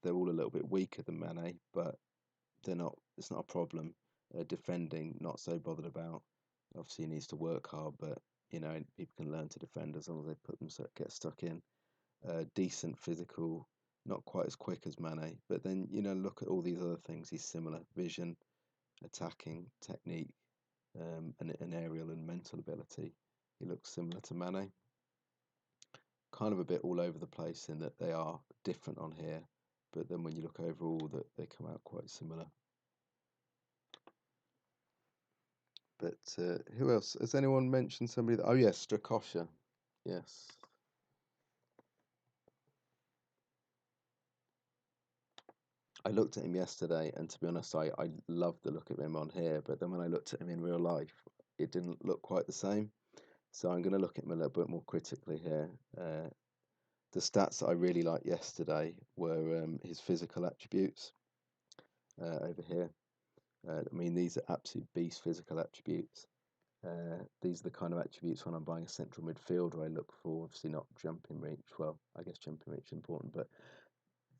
they're all a little bit weaker than Mane, but they're not. It's not a problem. Defending, not so bothered about. Obviously, he needs to work hard, but people can learn to defend as long as they get stuck in. Decent physical, not quite as quick as Mane, but then look at all these other things. He's similar: vision, attacking, technique, and aerial and mental ability. He looks similar to Mane. Kind of a bit all over the place in that they are different on here, but then when you look overall, that they come out quite similar. But who else? Has anyone mentioned somebody that? Oh yes, Strakosha. Yes. I looked at him yesterday, and to be honest, I love the look of him on here. But then when I looked at him in real life, it didn't look quite the same. So I'm going to look at him a little bit more critically here. The stats that I really liked yesterday were his physical attributes over here. I mean, these are absolute beast physical attributes. These are the kind of attributes when I'm buying a central midfielder I look for. Obviously not jumping reach. Well, I guess jumping reach is important, but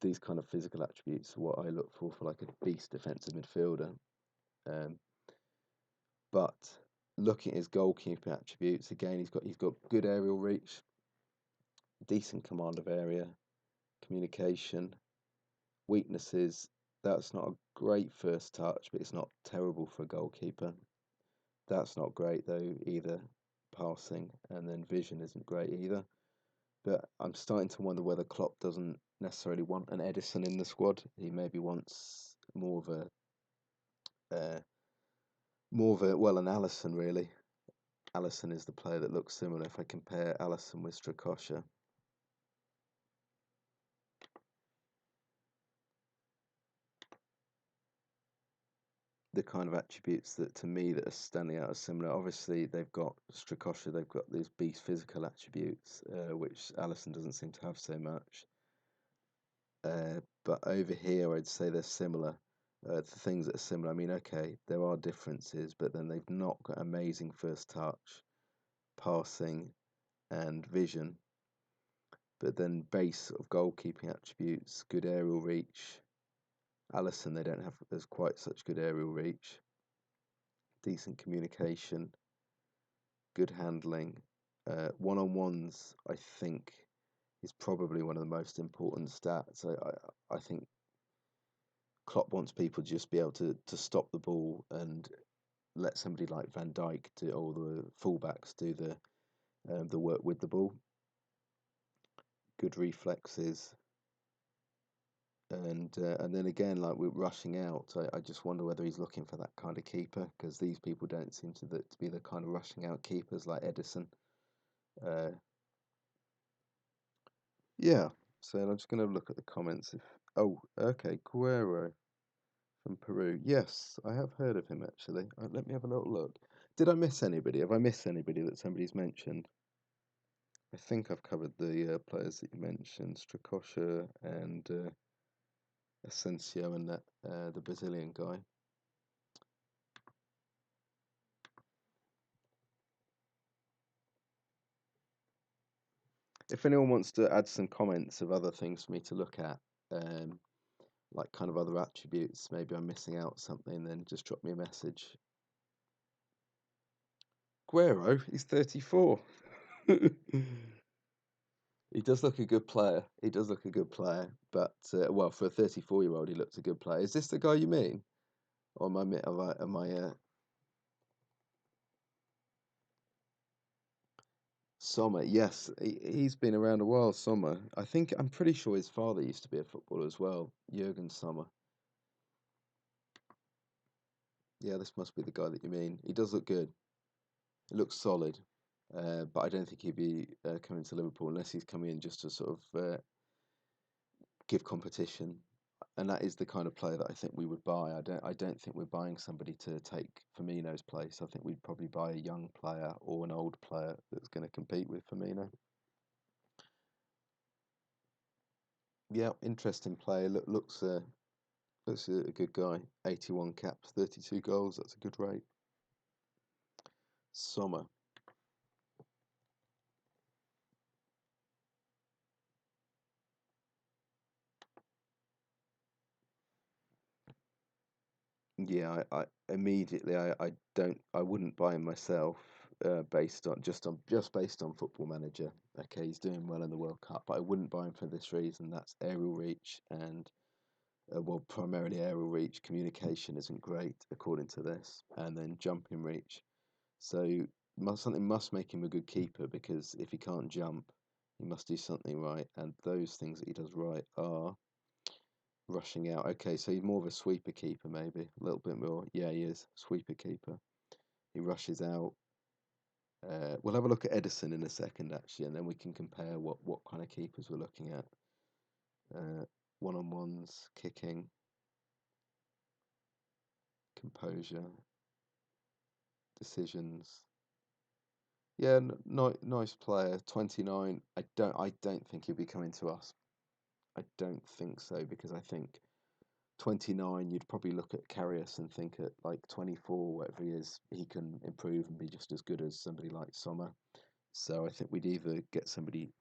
these kind of physical attributes are what I look for like a beast defensive midfielder. But looking at his goalkeeping attributes, again, he's got good aerial reach, decent command of area, communication. Weaknesses, that's not a great first touch, but it's not terrible for a goalkeeper. That's not great though either, passing, and then vision isn't great either. But I'm starting to wonder whether Klopp doesn't necessarily want an Edison in the squad. He maybe wants an Allison really. Allison is the player that looks similar. If I compare Allison with Strakosha, the kind of attributes that to me that are standing out are similar. Obviously, they've got Strakosha, they've got these beast physical attributes, which Allison doesn't seem to have so much. But over here, I'd say they're similar. The things that are similar, I mean, okay, there are differences, but then they've not got amazing first touch, passing, and vision. But then base sort of goalkeeping attributes, good aerial reach. Allison, they don't have as quite such good aerial reach. Decent communication, good handling. One-on-ones, I think, is probably one of the most important stats. I think Klopp wants people to just be able to stop the ball and let somebody like Van Dijk do, or the fullbacks do the work with the ball. Good reflexes, and then again, like we're rushing out. I just wonder whether he's looking for that kind of keeper, because these people don't seem to be the kind of rushing out keepers like Edison. Yeah. So I'm just going to look at the comments. Oh, okay, Guerrero from Peru. Yes, I have heard of him actually. Let me have a little look. Did I miss anybody? Have I missed anybody that somebody's mentioned? I think I've covered the players that you mentioned, Strakosha and Asensio and that the Brazilian guy. If anyone wants to add some comments of other things for me to look at, um, like kind of other attributes, maybe I'm missing out something, then just drop me a message. Guerrero, he's 34. He does look a good player. He does look a good player, but well, for a 34-year-old, he looks a good player. Is this the guy you mean, or am I Sommer? Yes, he's been around a while. Sommer. I'm pretty sure his father used to be a footballer as well, Jürgen Sommer. Yeah, this must be the guy that you mean. He does look good. He looks solid, but I don't think he'd be coming to Liverpool unless he's coming in just to sort of give competition. And that is the kind of player that I think we would buy. I don't think we're buying somebody to take Firmino's place. I think we'd probably buy a young player or an old player that's going to compete with Firmino. Yeah, interesting player. Looks a good guy. 81 caps, 32 goals. That's a good rate. Sommer. Yeah, I immediately I wouldn't buy him myself. Based on just based on Football Manager. Okay, he's doing well in the World Cup, but I wouldn't buy him for this reason. That's aerial reach and well, primarily aerial reach. Communication isn't great according to this, and then jumping reach. So something must make him a good keeper, because if he can't jump, he must do something right. And those things that he does right are rushing out. Okay, so he's more of a sweeper keeper, maybe a little bit more. Yeah, he is sweeper keeper. He rushes out. We'll have a look at Edison in a second, actually, and then we can compare what kind of keepers we're looking at. One-on-ones, kicking, composure, decisions. Yeah, nice player. 29. I don't think he'll be coming to us. I don't think so because I think 29, you'd probably look at Karius and think at like 24, whatever he is, he can improve and be just as good as somebody like Sommer. So I think we'd either get somebody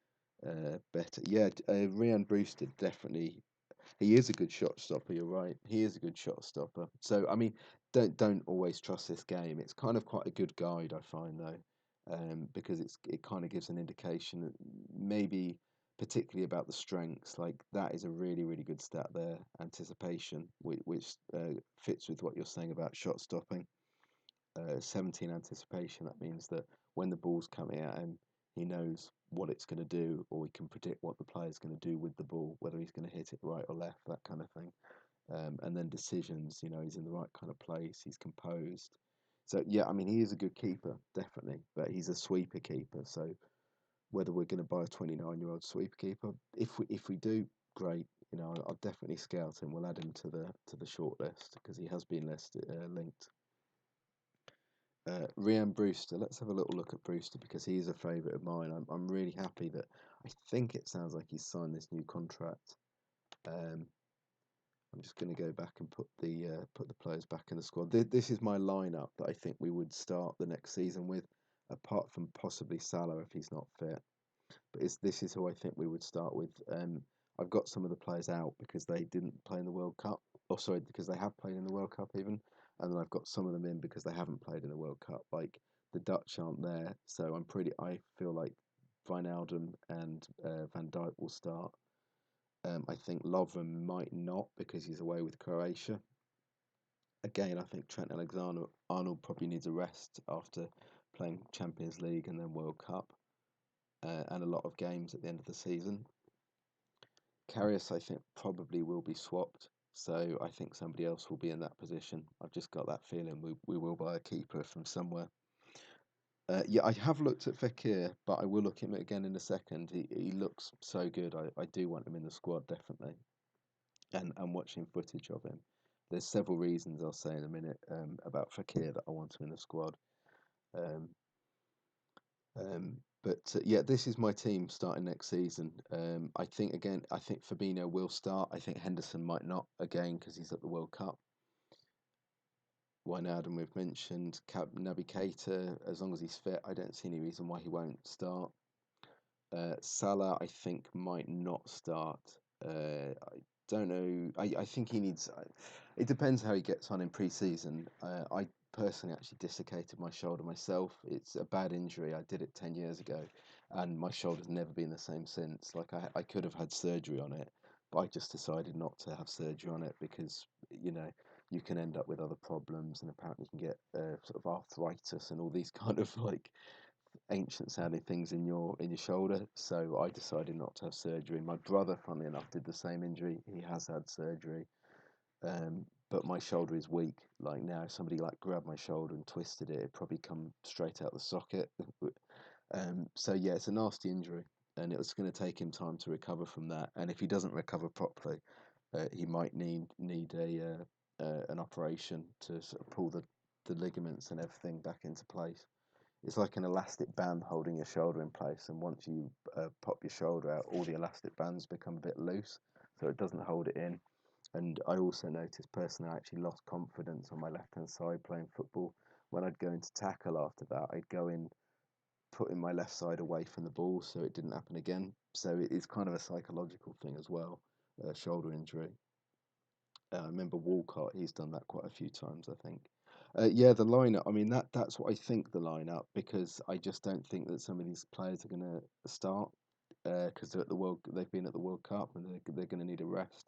better. Yeah, Rhian Brewster definitely. He is a good shot stopper. You're right. He is a good shot stopper. So I mean, don't always trust this game. It's kind of quite a good guide, I find though, because it kind of gives an indication that maybe particularly about the strengths. Like that is a really good stat there. Anticipation, which fits with what you're saying about shot stopping. 17 anticipation. That means that when the ball's coming at him, he knows what it's going to do, or he can predict what the player's going to do with the ball, whether he's going to hit it right or left, that kind of thing. And then decisions, he's in the right kind of place, he's composed. So yeah, I mean, he is a good keeper, definitely, but he's a sweeper keeper. So whether we're going to buy a 29-year-old sweeper keeper, if we do, great. I'll definitely scout him. We'll add him to the short list because he has been linked. Rhian Brewster. Let's have a little look at Brewster because he is a favourite of mine. I'm really happy that I think it sounds like he's signed this new contract. Um, I'm just going to go back and put the players back in the squad. This is my lineup that I think we would start the next season with, apart from possibly Salah if he's not fit. But this is who I think we would start with. I've got some of the players out because they didn't play in the World Cup. Oh, sorry, because they have played in the World Cup even, and then I've got some of them in because they haven't played in the World Cup. Like the Dutch aren't there, so I feel like Wijnaldum and Van Dijk will start. I think Lovren might not because he's away with Croatia. Again, I think Trent Alexander-Arnold probably needs a rest after playing Champions League and then World Cup and a lot of games at the end of the season. Karius, I think, probably will be swapped, so I think somebody else will be in that position. I've just got that feeling we will buy a keeper from somewhere. Yeah, I have looked at Fekir, but I will look at him again in a second. He looks so good. I do want him in the squad, definitely. And I'm watching footage of him. There's several reasons I'll say in a minute about Fekir that I want him in the squad. Um, but yeah, this is my team starting next season. I think Fabinho will start. I think Henderson might not again because he's at the World Cup. Wijnaldum we've mentioned. Naby Keita, as long as he's fit, I don't see any reason why he won't start. Salah, I think, might not start. I don't know. I think he needs. It depends how he gets on in pre-season. I personally actually dislocated my shoulder myself. It's a bad injury. I did it 10 years ago, and my shoulder's never been the same since. Like I could have had surgery on it, but I just decided not to have surgery on it because you can end up with other problems, and apparently you can get sort of arthritis and all these kind of like ancient sounding things in your shoulder. So I decided not to have surgery. My brother, funnily enough, did the same injury. He has had surgery. But my shoulder is weak. Like now, if somebody like grabbed my shoulder and twisted it, it'd probably come straight out the socket. So yeah, it's a nasty injury, and it's going to take him time to recover from that. And if he doesn't recover properly, he might need an operation to sort of pull the ligaments and everything back into place. It's like an elastic band holding your shoulder in place, and once you pop your shoulder out, all the elastic bands become a bit loose, so it doesn't hold it in. And I also noticed personally, I actually lost confidence on my left hand side playing football. When I'd go into tackle after that, I'd go in putting my left side away from the ball, so it didn't happen again. So it's kind of a psychological thing as well, shoulder injury. I remember Walcott; he's done that quite a few times, I think. Yeah, the lineup. I mean, that's what I think the lineup because I just don't think that some of these players are going to start because they're at the world. They've been at the World Cup and they're going to need a rest.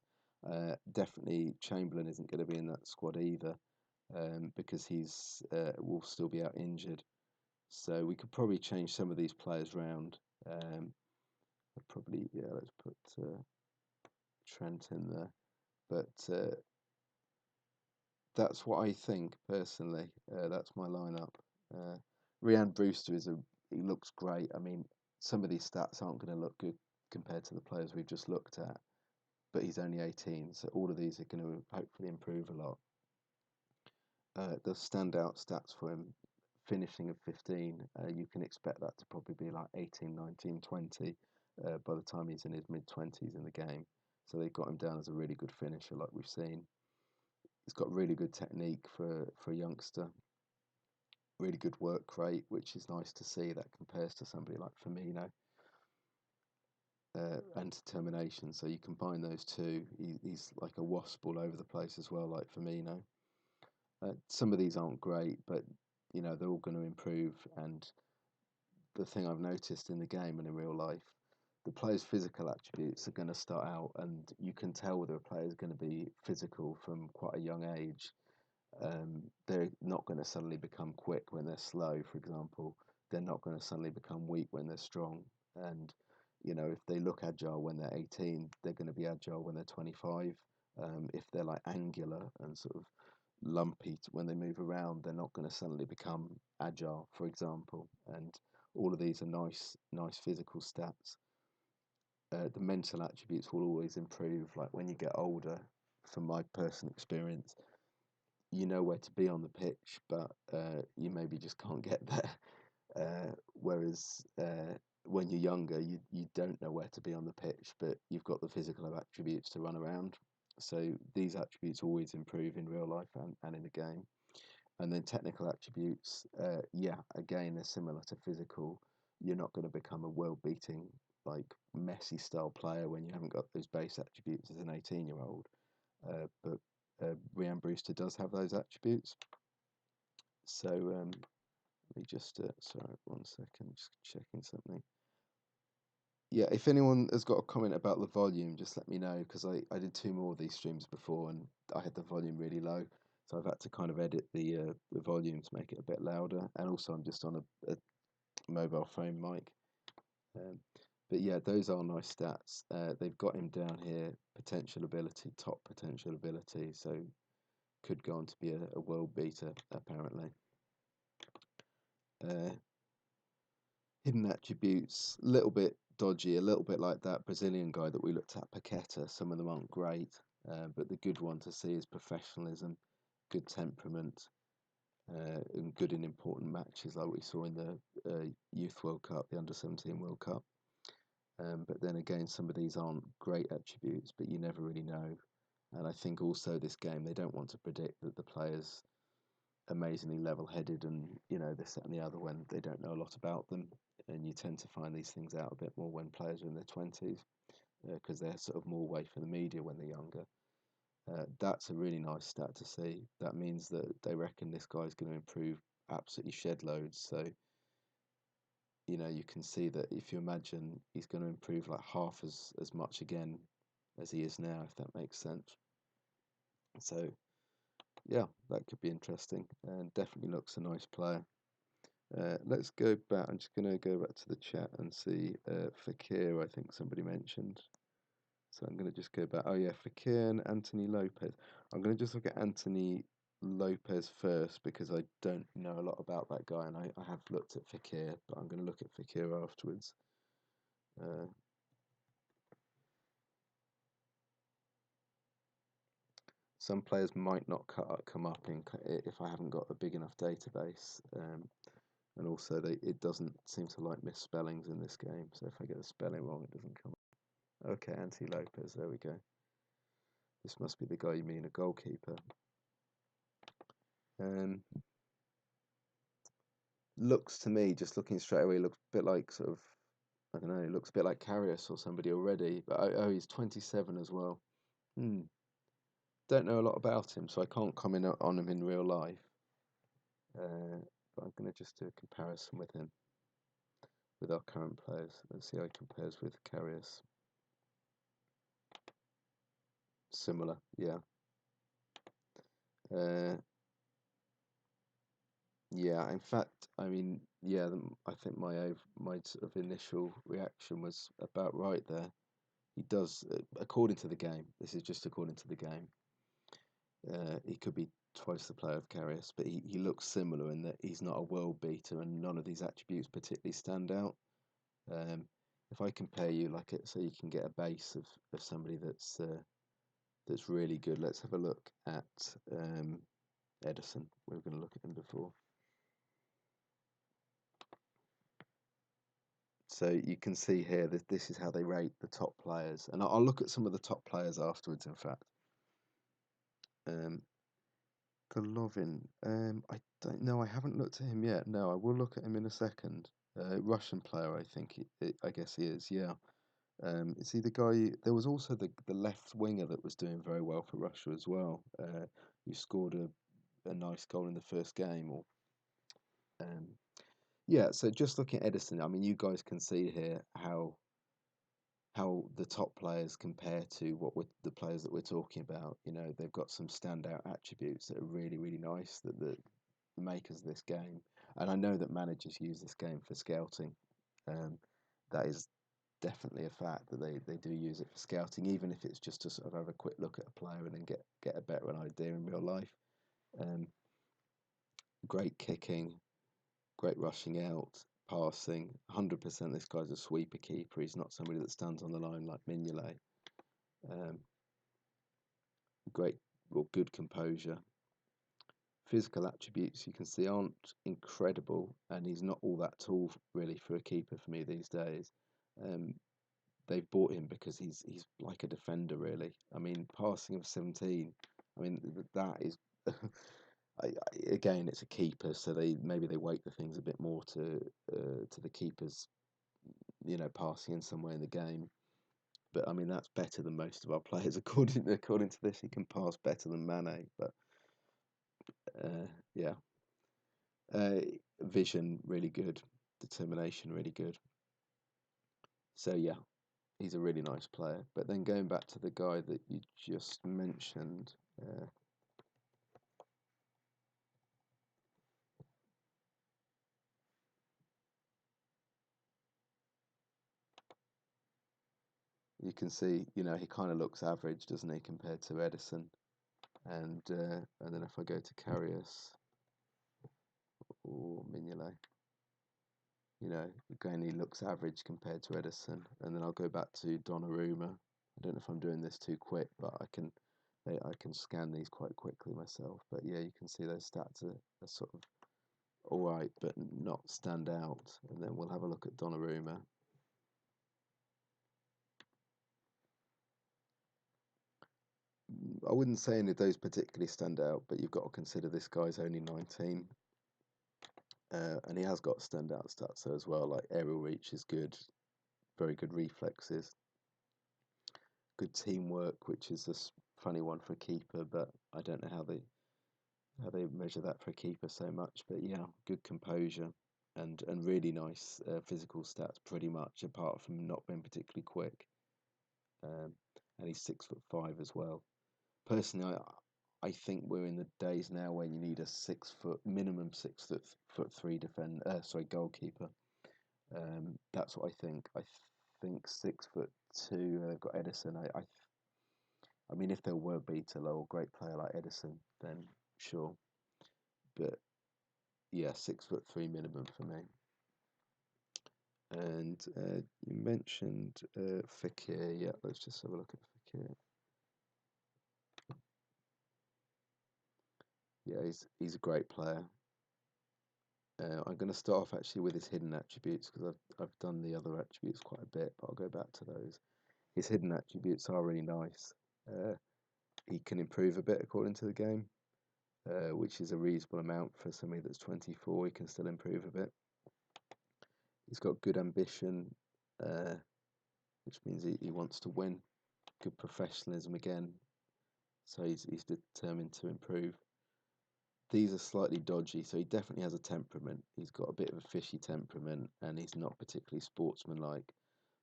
Definitely, Chamberlain isn't going to be in that squad either because he's will still be out injured. So we could probably change some of these players round. Probably, yeah. Let's put Trent in there, but. That's what I think personally. That's my lineup. Uh, Rhian Brewster he looks great. I mean, some of these stats aren't going to look good compared to the players we've just looked at, but he's only 18, so all of these are going to hopefully improve a lot. The standout stats for him: finishing of 15, you can expect that to probably be like 18, 19, 20 by the time he's in his mid-20s in the game. So they've got him down as a really good finisher, like we've seen. He's got really good technique for a youngster. Really good work rate, which is nice to see. That compares to somebody like Firmino. And determination. So you combine those two, he's like a wasp all over the place as well, like Firmino. Some of these aren't great, but you know they're all going to improve. And the thing I've noticed in the game and in real life, the players' physical attributes are going to start out, and you can tell whether a player is going to be physical from quite a young age. They're not going to suddenly become quick when they're slow, for example. They're not going to suddenly become weak when they're strong. And, you know, if they look agile when they're 18, they're going to be agile when they're 25. If they're like angular and sort of lumpy when they move around, they're not going to suddenly become agile, for example. And all of these are nice physical stats. The mental attributes will always improve, like when you get older, from my personal experience you know where to be on the pitch, but you maybe just can't get there. Whereas when you're younger, you don't know where to be on the pitch, but you've got the physical attributes to run around. So these attributes always improve in real life and in the game. And then technical attributes, yeah, again, they're similar to physical. You're not going to become a world-beating, like Messi style player when you haven't got those base attributes as an 18-year-old. But Rhian Brewster does have those attributes. So let me just, sorry, 1 second, just checking something. Yeah, if anyone has got a comment about the volume, just let me know, because I did 2 more of these streams before and I had the volume really low. So I've had to kind of edit the volume to make it a bit louder. And also I'm just on a mobile phone mic. Um, but yeah, those are nice stats. They've got him down here, potential ability, top potential ability. So could go on to be a world beater, apparently. Uh, Hidden attributes, a little bit dodgy, a little bit like that Brazilian guy that we looked at, Paqueta. Some of them aren't great, but the good one to see is professionalism, good temperament, and good in important matches like we saw in the Youth World Cup, the Under-17 World Cup. But then again, some of these aren't great attributes, but you never really know. And I think also this game, they don't want to predict that the players amazingly level-headed and you know this that and the other when they don't know a lot about them, and you tend to find these things out a bit more when players are in their 20s because they're sort of more away from the media when they're younger. That's a really nice stat to see. That means that they reckon this guy's going to improve absolutely shed loads. So you know you can see that if you imagine he's going to improve like half as much again as he is now, if that makes sense. So yeah, that could be interesting and definitely looks a nice player. Let's go back. I'm just going to go back to the chat and see Fakir, I think somebody mentioned. So I'm going to just go back. Oh, yeah, Fakir and Anthony Lopez. I'm going to just look at Anthony Lopez first because I don't know a lot about that guy and I have looked at Fakir, but I'm going to look at Fakir afterwards. Some players might not come up if I haven't got a big enough database. And also, it doesn't seem to like misspellings in this game. So if I get the spelling wrong, it doesn't come up. Okay, Anthony Lopez, there we go. This must be the guy you mean, a goalkeeper. Looks to me, just looking straight away, looks a bit like sort of, I don't know, looks a bit like Karius or somebody already. But oh, he's 27 as well. Don't know a lot about him, so I can't comment on him in real life. But I'm going to just do a comparison with him, with our current players. Let's see how he compares with Karius. Similar, yeah. Yeah, in fact, I mean, yeah, I think my sort of initial reaction was about right there. He does, according to the game, this is just according to the game, he could be twice the player of Karius, but he looks similar in that he's not a world beater and none of these attributes particularly stand out. If I compare you, like it, so you can get a base of somebody that's really good. Let's have a look at Edison. We were going to look at him before. So you can see here that this is how they rate the top players, and I'll look at some of the top players afterwards. In fact, um, Golovin, I don't know. I haven't looked at him yet. No, I will look at him in a second. Russian player, I think. I guess he is. Yeah. Is he the guy? There was also the left winger that was doing very well for Russia as well. Who scored a nice goal in the first game. Or um, yeah. So just looking at Edison, I mean, you guys can see here how the top players compare to the players that we're talking about. You know, they've got some standout attributes that are really, really nice that the makers of this game. And I know that managers use this game for scouting. Um, that is definitely a fact that they do use it for scouting, even if it's just to sort of have a quick look at a player and then get a better idea in real life. Um, Great kicking, great rushing out, passing. 100% this guy's a sweeper keeper. He's not somebody that stands on the line like Mignolet. Um, great or good composure. Physical attributes you can see aren't incredible, and he's not all that tall really for a keeper for me these days. Um, they've bought him because he's like a defender really. I mean, passing of 17. I mean that is. Again, it's a keeper, so they weight the things a bit more to the keeper's passing in some way in the game. But I mean that's better than most of our players according to this. He can pass better than Mane, but yeah. Uh, Vision really good, determination really good. So yeah, he's a really nice player. But then going back to the guy that you just mentioned, you can see, he kind of looks average, doesn't he, compared to Edison? And then if I go to Karius or Mignolet, again he looks average compared to Edison. And then I'll go back to Donnarumma. I don't know if I'm doing this too quick, but I can scan these quite quickly myself. But yeah, you can see those stats are sort of all right, but not stand out. And then we'll have a look at Donnarumma. I wouldn't say any of those particularly stand out, but you've got to consider this guy's only 19. And he has got standout stats as well, like aerial reach is good, very good reflexes, good teamwork, which is a funny one for a keeper, but I don't know how they measure that for a keeper so much. But yeah, good composure and really nice physical stats, pretty much, apart from not being particularly quick. And he's 6'5" as well. Personally, I think we're in the days now when you need a 6 foot minimum 6 foot three goalkeeper. That's what I think. I think 6'2". Got Edison. I mean, if there were Beetle or a great player like Edison, then sure. But yeah, 6'3" minimum for me. And you mentioned Fekir. Yeah, let's just have a look at Fekir. Yeah, he's a great player. I'm going to start off actually with his hidden attributes because I've done the other attributes quite a bit, but I'll go back to those. His hidden attributes are really nice. He can improve a bit according to the game, which is a reasonable amount for somebody that's 24. He can still improve a bit. He's got good ambition, which means he wants to win. Good professionalism again, so he's determined to improve. These are slightly dodgy, so he definitely has a temperament. He's got a bit of a fishy temperament, and he's not particularly sportsmanlike.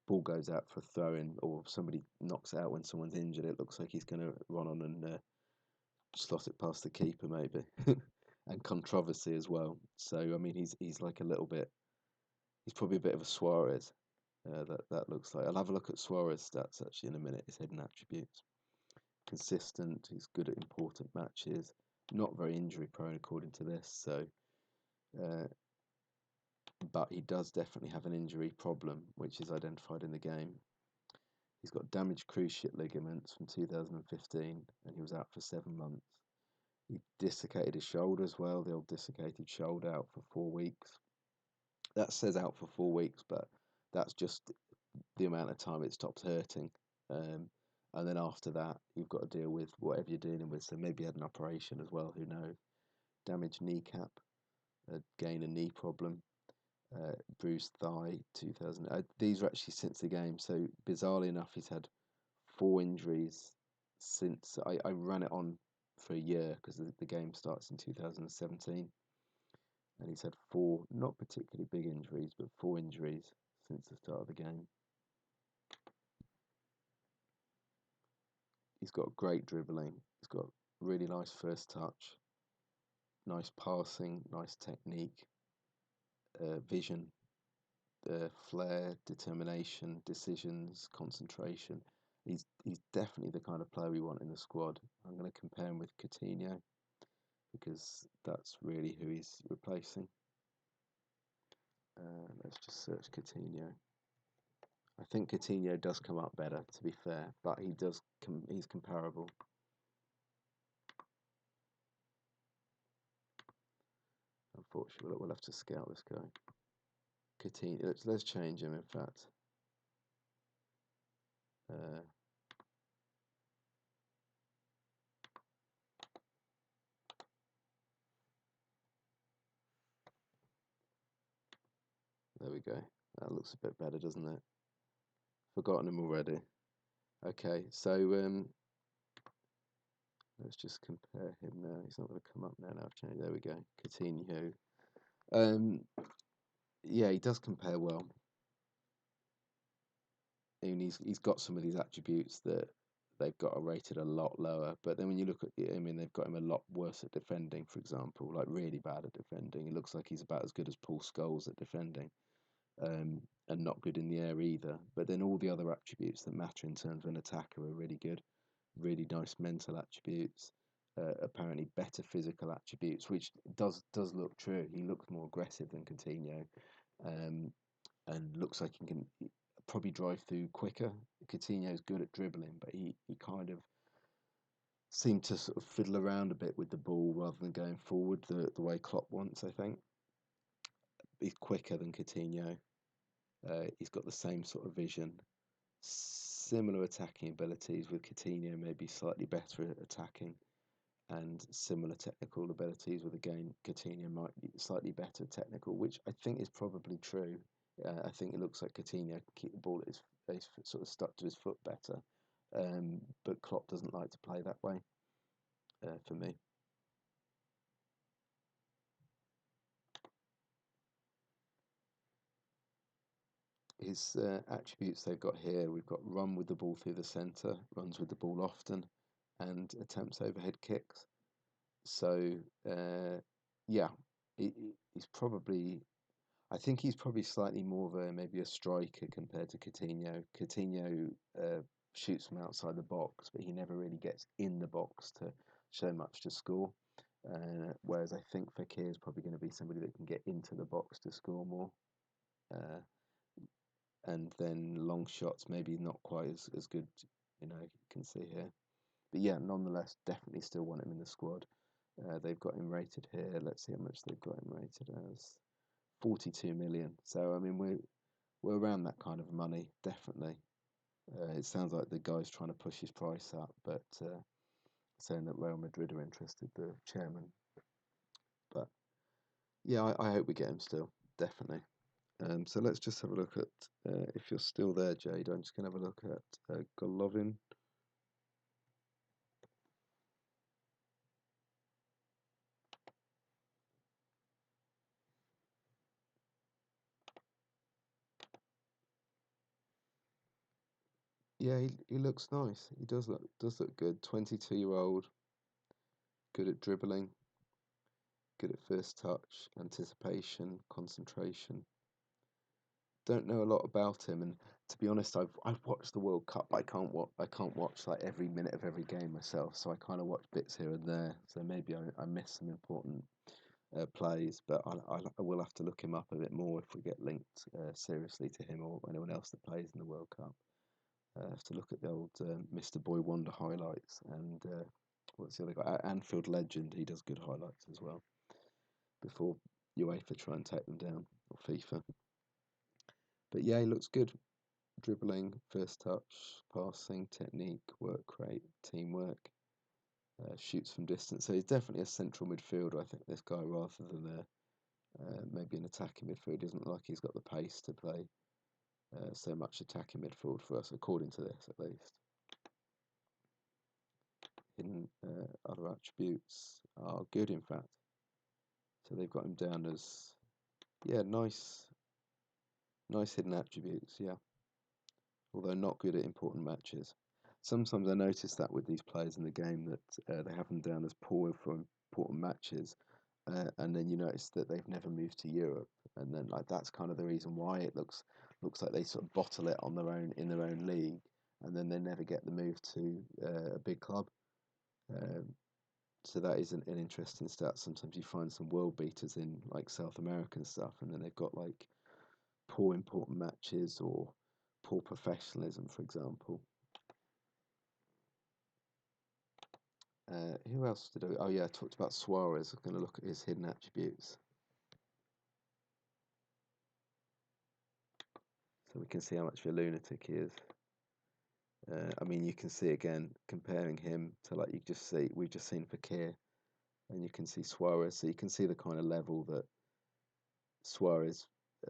Ball goes out for a throw-in, or somebody knocks out when someone's injured. It looks like he's going to run on and slot it past the keeper, maybe, and controversy as well. So I mean, he's like a little bit. He's probably a bit of a Suarez. That looks like. I'll have a look at Suarez stats actually in a minute. His hidden attributes: consistent. He's good at important matches. Not very injury prone according to this. So, but he does definitely have an injury problem, which is identified in the game. He's got damaged cruciate ligaments from 2015, and he was out for 7 months. He dislocated his shoulder as well, the old dislocated shoulder, out for 4 weeks. That says out for 4 weeks, but that's just the amount of time it stops hurting. And then after that, you've got to deal with whatever you're dealing with. So maybe you had an operation as well. Who knows? Damaged kneecap, again a knee problem, bruised thigh. 2000. These are actually since the game. So bizarrely enough, he's had 4 injuries since I ran it on for a year because the game starts in 2017, and he's had four not particularly big injuries, but 4 injuries since the start of the game. He's got great dribbling. He's got really nice first touch, nice passing, nice technique, vision, flair, determination, decisions, concentration. He's definitely the kind of player we want in the squad. I'm going to compare him with Coutinho because that's really who he's replacing. Let's just search Coutinho. I think Coutinho does come up better, to be fair, but he's comparable. Unfortunately, we'll have to scout this guy. Coutinho. Let's change him. In fact, uh, there we go. That looks a bit better, doesn't it? Forgotten him already. Okay, so let's just compare him now. He's not going to come up now. I've changed. There we go. Coutinho. Um, yeah, he does compare well. And he's got some of these attributes that they've got rated a lot lower. But then when you look at, I mean, they've got him a lot worse at defending, for example, like really bad at defending. It looks like he's about as good as Paul Scholes at defending, and not good in the air either. But then all the other attributes that matter in terms of an attacker are really good. Really nice mental attributes. Apparently better physical attributes, which does look true. He looks more aggressive than Coutinho, um, and looks like he can probably drive through quicker. Coutinho's good at dribbling, but he kind of seemed to sort of fiddle around a bit with the ball rather than going forward the way Klopp wants. I think he's quicker than Coutinho. He's got the same sort of vision, similar attacking abilities with Coutinho, maybe slightly better at attacking, and similar technical abilities with, again, Coutinho might be slightly better technical, which I think is probably true. I think it looks like Coutinho can keep the ball at his sort of stuck to his foot better, but Klopp doesn't like to play that way, for me. His attributes they've got here, we've got run with the ball through the centre, runs with the ball often, and attempts overhead kicks. So, yeah, he's probably. I think he's probably slightly more of maybe a striker compared to Coutinho. Coutinho shoots from outside the box, but he never really gets in the box to show much to score. Whereas I think Fekir is probably going to be somebody that can get into the box to score more. Uh, and then long shots maybe not quite as good, you can see here. But yeah, nonetheless, definitely still want him in the squad. They've got him rated here. Let's see how much they've got him rated as. 42 million. So I mean, we're around that kind of money, definitely. It sounds like the guy's trying to push his price up, but saying that Real Madrid are interested, the chairman. But yeah, I hope we get him still, definitely. So let's just have a look at, if you're still there, Jade, I'm just going to have a look at Golovin. Yeah, he looks nice. He does look good. 22-year-old, good at dribbling, good at first touch, anticipation, concentration. Don't know a lot about him, and to be honest, I've watched the World Cup. But I can't watch like every minute of every game myself, so I kind of watch bits here and there. So maybe I miss some important plays, but I will have to look him up a bit more if we get linked seriously to him or anyone else that plays in the World Cup. I have to look at the old Mr. Boy Wonder highlights, and what's the other guy? Anfield legend. He does good highlights as well. Before UEFA try and take them down, or FIFA. But yeah, he looks good. Dribbling, first touch, passing, technique, work rate, teamwork, shoots from distance. So he's definitely a central midfielder, I think, this guy, rather than maybe an attacking midfield. He doesn't look like he's got the pace to play so much attacking midfield for us, according to this at least. Hidden other attributes are good, in fact. So they've got him down as, yeah, nice hidden attributes, yeah. Although not good at important matches. Sometimes I notice that with these players in the game that they have them down as poor for important matches, and then you notice that they've never moved to Europe, and then like that's kind of the reason why it looks like they sort of bottle it on their own in their own league, and then they never get the move to a big club. Um, so that is an interesting stat. Sometimes you find some world beaters in like South American stuff, and then they've got like poor important matches or poor professionalism, for example. Who else did I? Oh yeah, I talked about Suarez. I'm going to look at his hidden attributes, so we can see how much of a lunatic he is. I mean, you can see again comparing him to like you just see we've just seen Fakir, and you can see Suarez. So you can see the kind of level that Suarez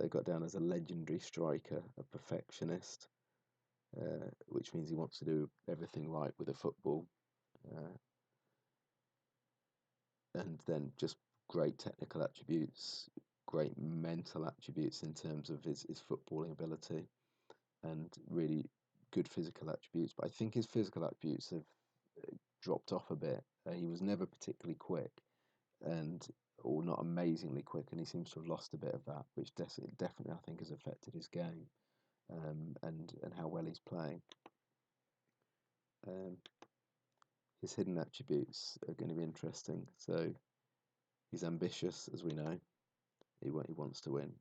got down as a legendary striker, a perfectionist, which means he wants to do everything right with the football, uh, and then just great technical attributes, great mental attributes in terms of his footballing ability, and really good physical attributes. But I think his physical attributes have dropped off a bit. He was never particularly quick, and or not amazingly quick, and he seems to have lost a bit of that, which definitely I think has affected his game, and how well he's playing. Um, his hidden attributes are going to be interesting. So he's ambitious, as we know. He wants to win.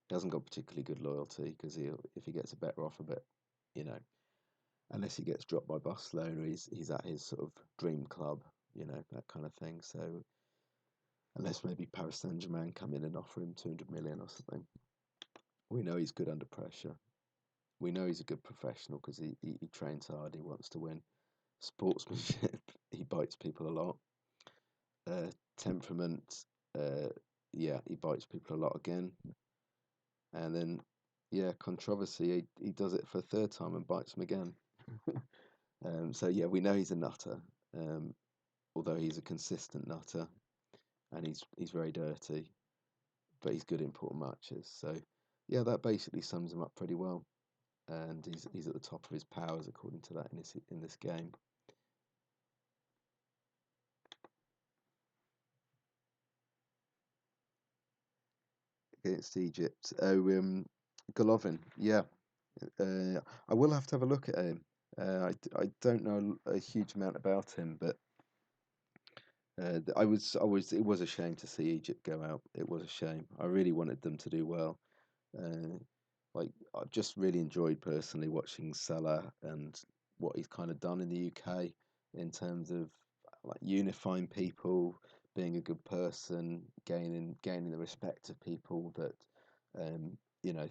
He hasn't got particularly good loyalty because if he gets a better offer, but you know, unless he gets dropped by Barcelona, he's at his sort of dream club, that kind of thing. So unless maybe Paris Saint-Germain come in and offer him 200 million or something, we know he's good under pressure. We know he's a good professional because he trains hard. He wants to win. Sportsmanship, he bites people a lot. Temperament, yeah, he bites people a lot again. And then, yeah, controversy, he does it for a third time and bites them again. So yeah, we know he's a nutter, although he's a consistent nutter, and he's very dirty, but he's good in important matches. So yeah, that basically sums him up pretty well, and he's at the top of his powers according to that in this game. Against Egypt. Oh, Golovin, yeah. I will have to have a look at him. I don't know a huge amount about him, but it was a shame to see Egypt go out. It was a shame. I really wanted them to do well. Uh, like I just really enjoyed personally watching Salah and what he's kind of done in the UK in terms of like unifying people, being a good person, gaining the respect of people that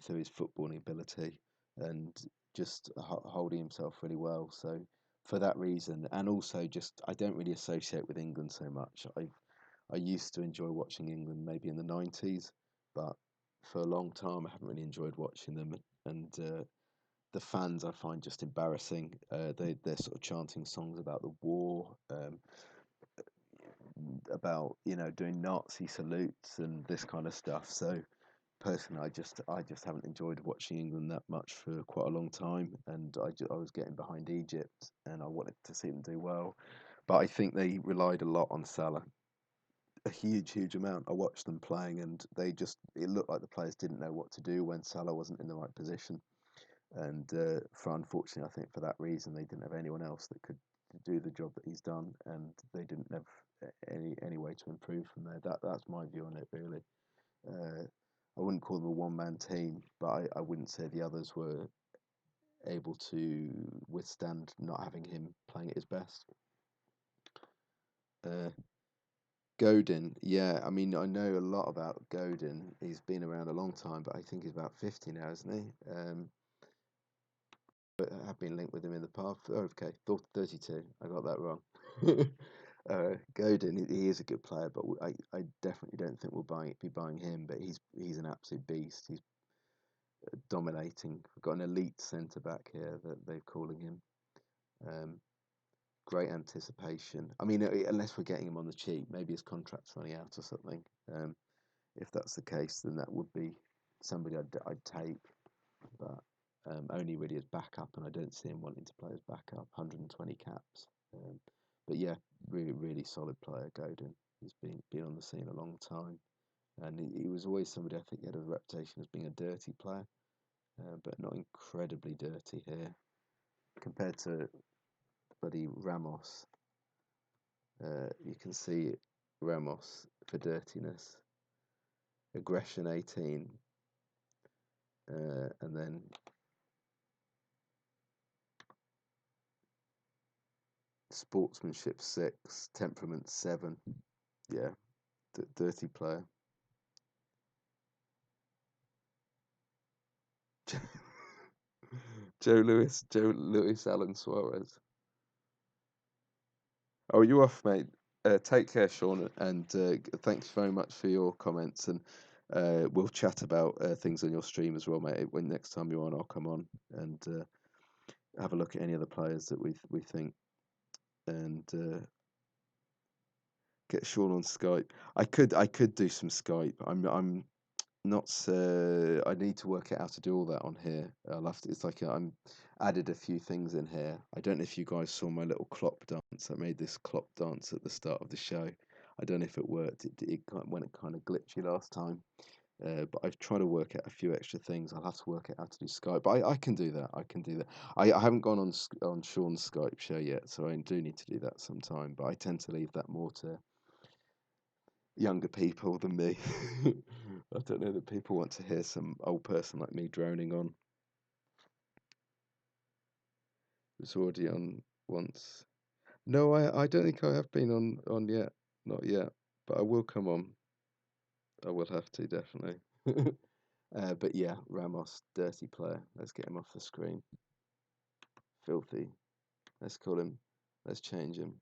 through his footballing ability, and just holding himself really well. So for that reason, and also just I don't really associate with England so much. I used to enjoy watching England maybe in the 90s, but for a long time I haven't really enjoyed watching them. And the fans I find just embarrassing. They're sort of chanting songs about the war, about doing Nazi salutes and this kind of stuff. So personally, I just haven't enjoyed watching England that much for quite a long time, and I was getting behind Egypt, and I wanted to see them do well, but I think they relied a lot on Salah, a huge amount. I watched them playing, and it looked like the players didn't know what to do when Salah wasn't in the right position, and for unfortunately, I think for that reason, they didn't have anyone else that could do the job that he's done, and they didn't have any way to improve from there. That's my view on it, really. Uh, I wouldn't call them a one man team, but I wouldn't say the others were able to withstand not having him playing at his best. Uh, Godin, yeah. I mean, I know a lot about Godin. He's been around a long time, but I think he's about 50 now, isn't he? But I have been linked with him in the past. Oh, okay, thought 32. I got that wrong. Godin, he is a good player, but I definitely don't think be buying him. But he's an absolute beast. He's dominating. We've got an elite centre back here that they're calling him. Um, Great anticipation. I mean, unless we're getting him on the cheap, maybe his contract's running out or something. If that's the case, then that would be somebody I'd take, but only really as backup, and I don't see him wanting to play as backup. 120 caps, but yeah, really solid player. Godin. He's been on the scene a long time, and he was always somebody I think he had a reputation as being a dirty player, but not incredibly dirty here compared to buddy Ramos. You can see Ramos for dirtiness, aggression 18, and then sportsmanship 6, temperament 7. Yeah, dirty player. Joe Lewis, Alan Suarez. Oh, you off, mate? Take care, Sean, and thanks very much for your comments. And we'll chat about things on your stream as well, mate. When next time you're on, I'll come on and have a look at any of the players that we think, and get Sean on Skype. I could do some Skype. I'm not. I need to work out how to do all that on here. I'll have to. It's like I'm added a few things in here. I don't know if you guys saw my little clock dance. I made this clock dance at the start of the show. I don't know if it worked. It went kind of glitchy last time. But I've tried to work out a few extra things. I'll have to work out how to do Skype. But I can do that. I can do that. I haven't gone on Sean's Skype show yet, so I do need to do that sometime. But I tend to leave that more to younger people than me. I don't know that people want to hear some old person like me droning on. It was already on once. No, I don't think I have been on yet. Not yet. But I will come on. I will have to, definitely. But yeah, Ramos, dirty player. Let's get him off the screen. Filthy. Let's call him. Let's change him.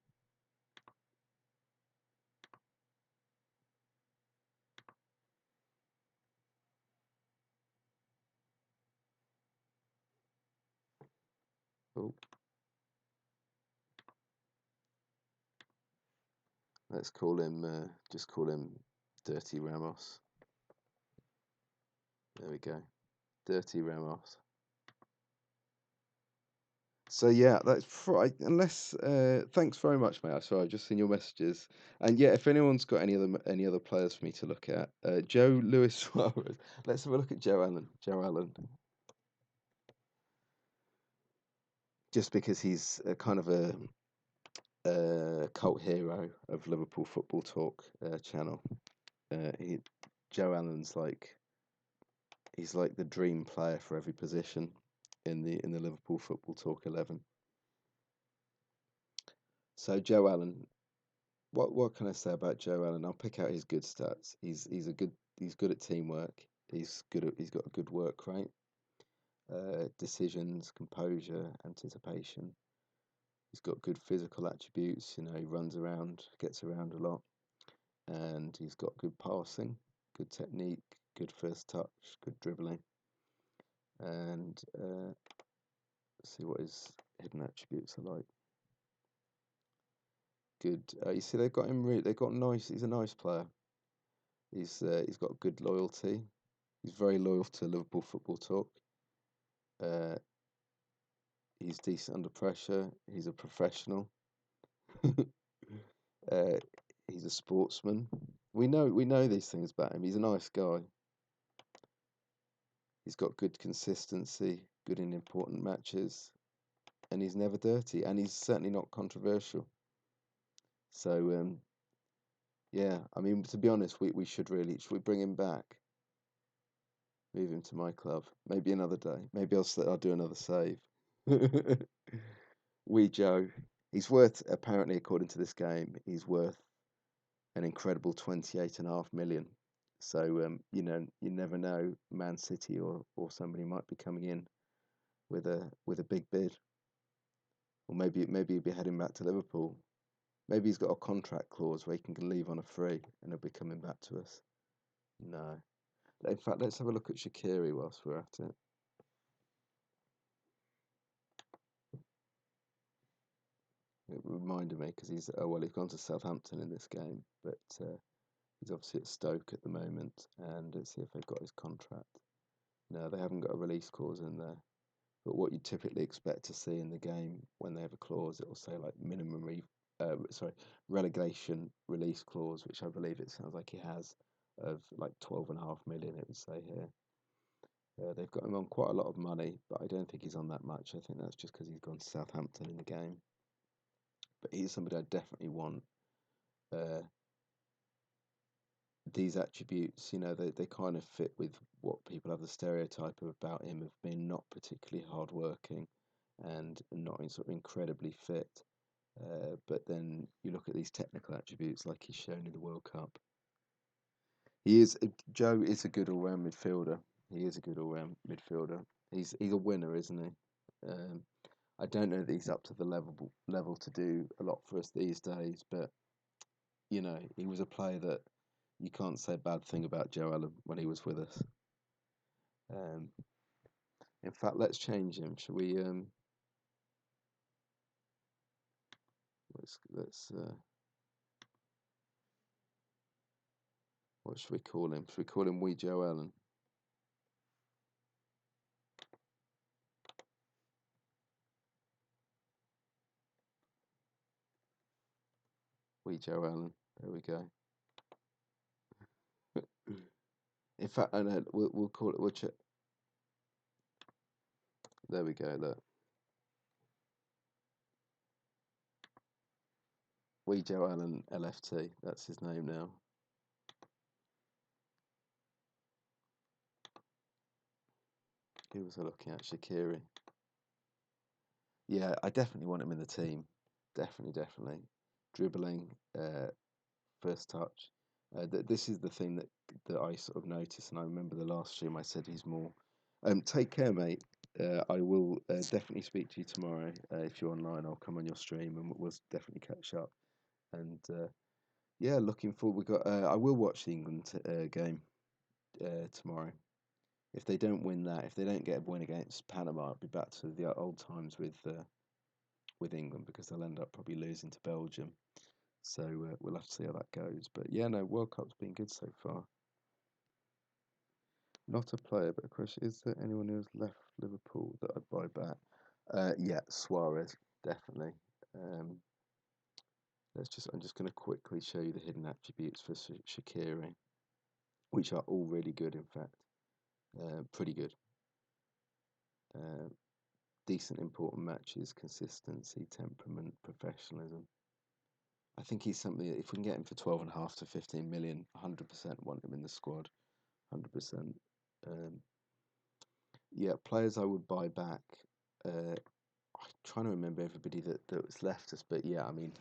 Oh, let's call him. Just call him Dirty Ramos. There we go. Dirty Ramos. So yeah, that's right. Unless thanks very much, mate. Sorry, I've just seen your messages. And yeah, if anyone's got any other players for me to look at, Joe Lewis Suarez. Let's have a look at Joe Allen. Joe Allen, just because he's a kind of a cult hero of Liverpool Football Talk channel. He Joe Allen's he's like the dream player for every position in the Liverpool Football Talk 11. So Joe Allen, what can I say about Joe Allen? I'll pick out his good stats. He's good at teamwork. He's got a good work rate, decisions, composure, anticipation. He's got good physical attributes. You know, he runs around, gets around a lot, and he's got good passing, good technique, good first touch, good dribbling, and let's see what his hidden attributes are like. Good. You see, they've got him. They've got nice. He's a nice player. He's got good loyalty. He's very loyal to Liverpool Football Talk. Uh, he's decent under pressure. He's a professional. uh, he's a sportsman. We know these things about him. He's a nice guy. He's got good consistency, good in important matches, and he's never dirty. And he's certainly not controversial. So yeah, I mean, to be honest, we should bring him back? Move him to my club. Maybe another day. Maybe I'll do another save. Wee Joe. He's worth, apparently, according to this game, he's worth an incredible 28.5 million. So you know, you never know, Man City or somebody might be coming in with a big bid, or maybe he'll be heading back to Liverpool. Maybe he's got a contract clause where he can leave on a free and he'll be coming back to us. No. In fact, let's have a look at Shaqiri whilst we're at it. It reminded me because he's gone to Southampton in this game, but he's obviously at Stoke at the moment. And let's see if they've got his contract. No, they haven't got a release clause in there. But what you typically expect to see in the game when they have a clause, it will say like relegation release clause, which I believe it sounds like he has, of like 12.5 million. It would say here. They've got him on quite a lot of money, but I don't think he's on that much. I think that's just because he's gone to Southampton in the game. But he's somebody I definitely want. Uh, these attributes, you know, they kind of fit with what people have the stereotype about him of being not particularly hardworking and not sort of incredibly fit. But then you look at these technical attributes like he's shown in the World Cup. Joe is a good all-round midfielder. He is a good all-round midfielder. He's a winner, isn't he? I don't know that he's up to the level to do a lot for us these days, but you know, he was a player that you can't say a bad thing about Joe Allen when he was with us. Um, in fact, let's change him. Shall we? Let's. What should we call him? Should we call him Wee Joe Allen? Wee Joe Allen. There we go. In fact, I know we'll call it. There we go. Look, Wee Joe Allen LFT. That's his name now. Who was I looking at? Shaqiri. Yeah, I definitely want him in the team. Definitely. Dribbling, first touch. This is the thing that I sort of noticed, and I remember the last stream I said he's more. Take care, mate. I will definitely speak to you tomorrow. If you're online, I'll come on your stream and we'll definitely catch up. And yeah, looking forward. We got. I will watch the England game tomorrow. If they don't win that, if they don't get a win against Panama, I'll be back to the old times with England because they'll end up probably losing to Belgium. So we'll have to see how that goes. But yeah, no, World Cup's been good so far. Not a player, but a question: is there anyone who's left Liverpool that I'd buy back? Yeah, Suarez, definitely. Um, I'm just going to quickly show you the hidden attributes for Shaqiri, which are all really good, in fact. Pretty good. Uh, Decent, important matches, consistency, temperament, professionalism. I think he's something. If we can get him for 12.5 to 15 million, 100% want him in the squad. 100%. Yeah, players I would buy back. I'm trying to remember everybody that was left us, but yeah, I mean,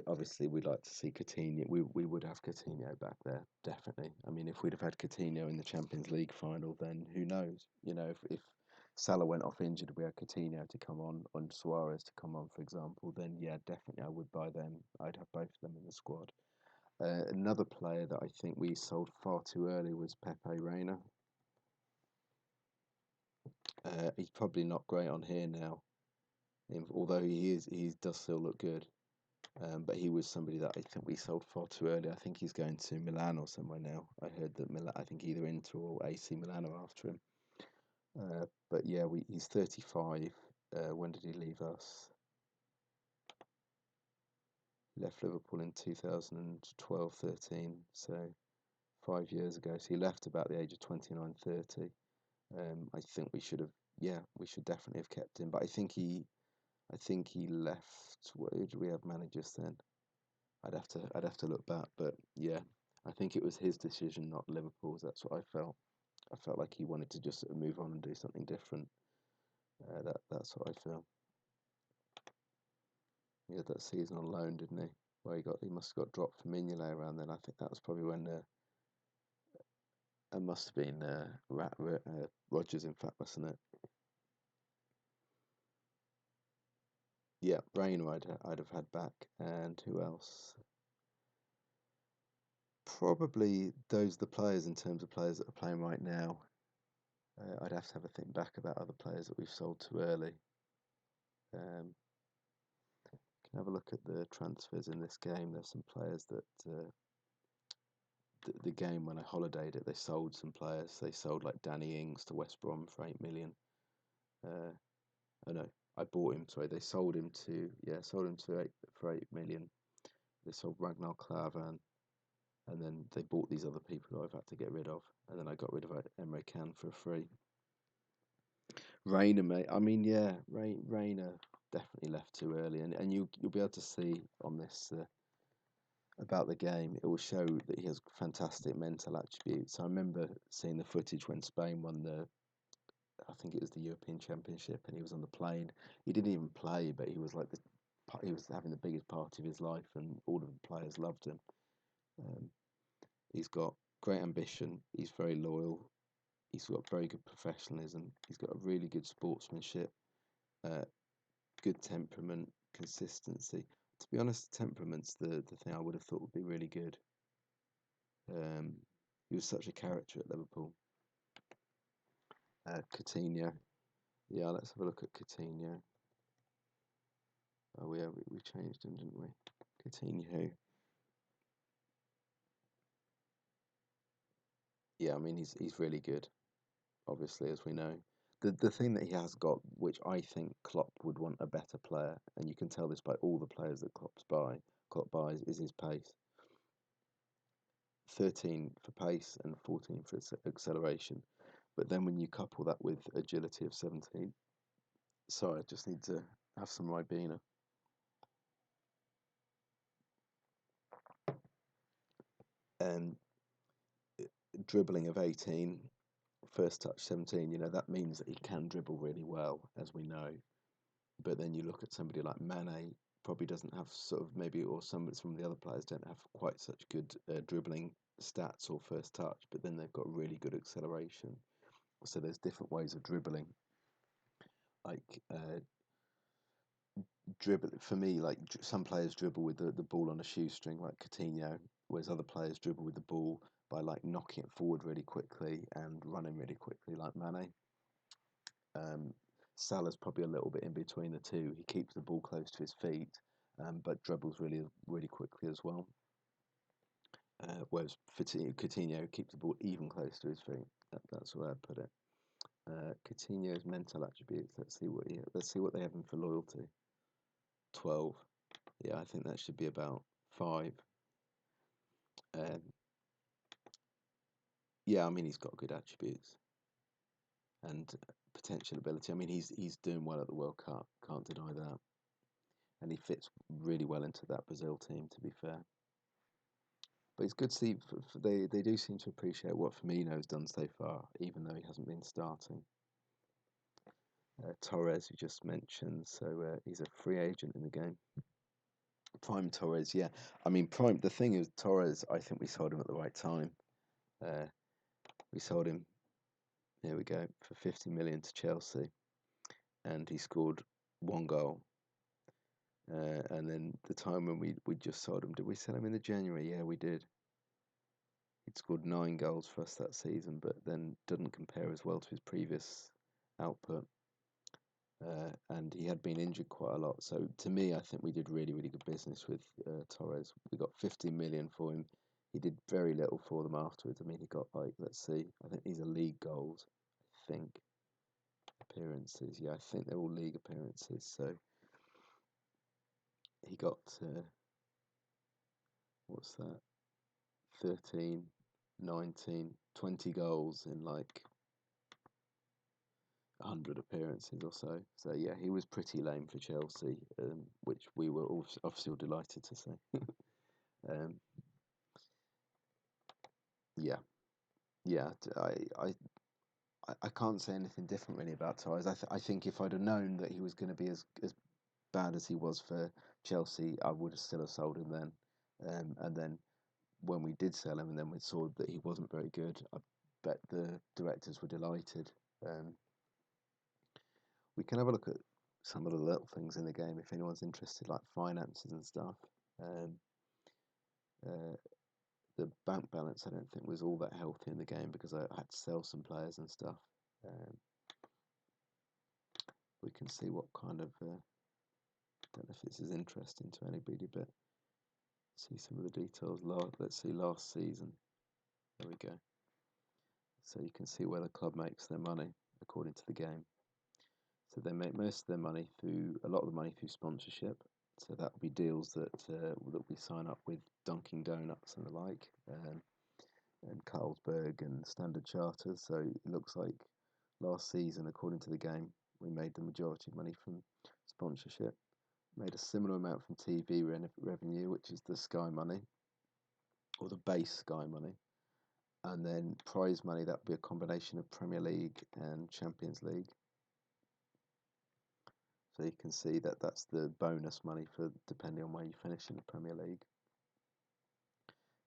obviously we'd like to see Coutinho. We would have Coutinho back there, definitely. I mean, if we'd have had Coutinho in the Champions League final, then who knows? You know, if Salah went off injured, we had Coutinho to come on and Suarez to come on, for example, then yeah, definitely I would buy them. I'd have both of them in the squad. Another player that I think we sold far too early was Pepe Reina. He's probably not great on here now, although he does still look good. But he was somebody that I think we sold far too early. I think he's going to Milan or somewhere now. I heard that Milan, I think either Inter or AC Milan are after him. But yeah, he's 35. When did he leave us? Left Liverpool in 2012-13, so 5 years ago. So he left about the age of 29, 30. I think we should definitely have kept him. But I think he left. Who did we have managers then? I'd have to look back, but yeah, I think it was his decision, not Liverpool's. That's what I felt. I felt like he wanted to just sort of move on and do something different. That's what I feel. He had that season on loan, didn't he? where he must have got dropped for Mignolet around then. I think that was probably when it must have been Rodgers, in fact, wasn't it? Yeah, Reina I'd have had back, and who else? Probably those are the players in terms of players that are playing right now. I'd have a think back about other players that we've sold too early. Um, can have a look at the transfers in this game. There's some players that the game when I holidayed it, they sold some players. They sold like Danny Ings to West Brom for 8 million. Oh no, I bought him. Sorry, they sold him to 8 million. They sold Ragnar Klavan, and then they bought these other people who I've had to get rid of, and then I got rid of Emre Can for free. Rayner, mate. I mean, yeah, Rayner definitely left too early, and you'll be able to see on this about the game. It will show that he has fantastic mental attributes. I remember seeing the footage when Spain won I think it was the European Championship, and he was on the plane. He didn't even play, but he was like he was having the biggest party of his life, and all of the players loved him. Um, he's got great ambition. He's very loyal. He's got very good professionalism. He's got a really good sportsmanship, uh, good temperament, consistency. To be honest, temperament's the thing I would have thought would be really good. He was such a character at Liverpool. Coutinho. Yeah, let's have a look at Coutinho. Oh yeah, we changed him, didn't we? Coutinho. Yeah, I mean he's really good, obviously, as we know. The thing that he has got, which I think Klopp would want a better player, and you can tell this by all the players that Klopp buys, is his pace. 13 for pace and 14 for acceleration. But then when you couple that with agility of 17, sorry, I just need to have some Ribena. And dribbling of 18, first touch 17, that means that he can dribble really well, as we know. But then you look at somebody like Mane, probably doesn't have sort of maybe, or some of the other players don't have quite such good dribbling stats or first touch, but then they've got really good acceleration. So there's different ways of dribbling. Like dribble for me, like some players dribble with the ball on a shoestring, like Coutinho, whereas other players dribble with the ball by like knocking it forward really quickly and running really quickly, like Mane. Um, Salah's probably a little bit in between the two. He keeps the ball close to his feet, but dribbles really quickly as well. Whereas Coutinho keeps the ball even close to his feet. That's where I put it. Coutinho's mental attributes. Let's see what they have him for loyalty. 12. Yeah, I think that should be about 5. Um, yeah, I mean he's got good attributes and potential ability. I mean he's doing well at the World Cup. Can't deny that, and he fits really well into that Brazil team. To be fair, but it's good to see they do seem to appreciate what Firmino's done so far, even though he hasn't been starting. Torres, you just mentioned, so he's a free agent in the game. Prime Torres, yeah. I mean, Prime. The thing is, Torres. I think we sold him at the right time. Uh, we sold him. Here we go for 50 million to Chelsea, and he scored 1 goal. And then the time when we just sold him, did we sell him in the January? Yeah, we did. He'd scored 9 goals for us that season, but then didn't compare as well to his previous output. And he had been injured quite a lot. So to me, I think we did really good business with Torres. We got 15 million for him. He did very little for them afterwards. I mean, he got like, let's see, I think these are league goals. I think appearances. Yeah, I think they're all league appearances. So he got what's that? 13, 19, 20 goals in like 100 appearances or so. So yeah, he was pretty lame for Chelsea, which we were obviously delighted to see. um, yeah, yeah. I can't say anything different really about Torres. I think if I'd have known that he was going to be as bad as he was for Chelsea, I would have still have sold him then. And then when we did sell him, and then we saw that he wasn't very good, I bet the directors were delighted. Um, we can have a look at some of the little things in the game if anyone's interested, like finances and stuff. Um, uh, the bank balance, I don't think, was all that healthy in the game because I had to sell some players and stuff. Um, we can see what kind of. Don't know if this is interesting to anybody, but see some of the details. Let's see last season. There we go. So you can see where the club makes their money according to the game. So they make most of their money through a lot of the money through sponsorship. So that will be deals that we sign up with Dunkin' Donuts and the like, and Carlsberg and Standard Chartered. So it looks like last season, according to the game, we made the majority of money from sponsorship. Made a similar amount from TV revenue, which is the Sky money, or the base Sky money. And then prize money, that would be a combination of Premier League and Champions League. So you can see that that's the bonus money for depending on where you finish in the Premier League.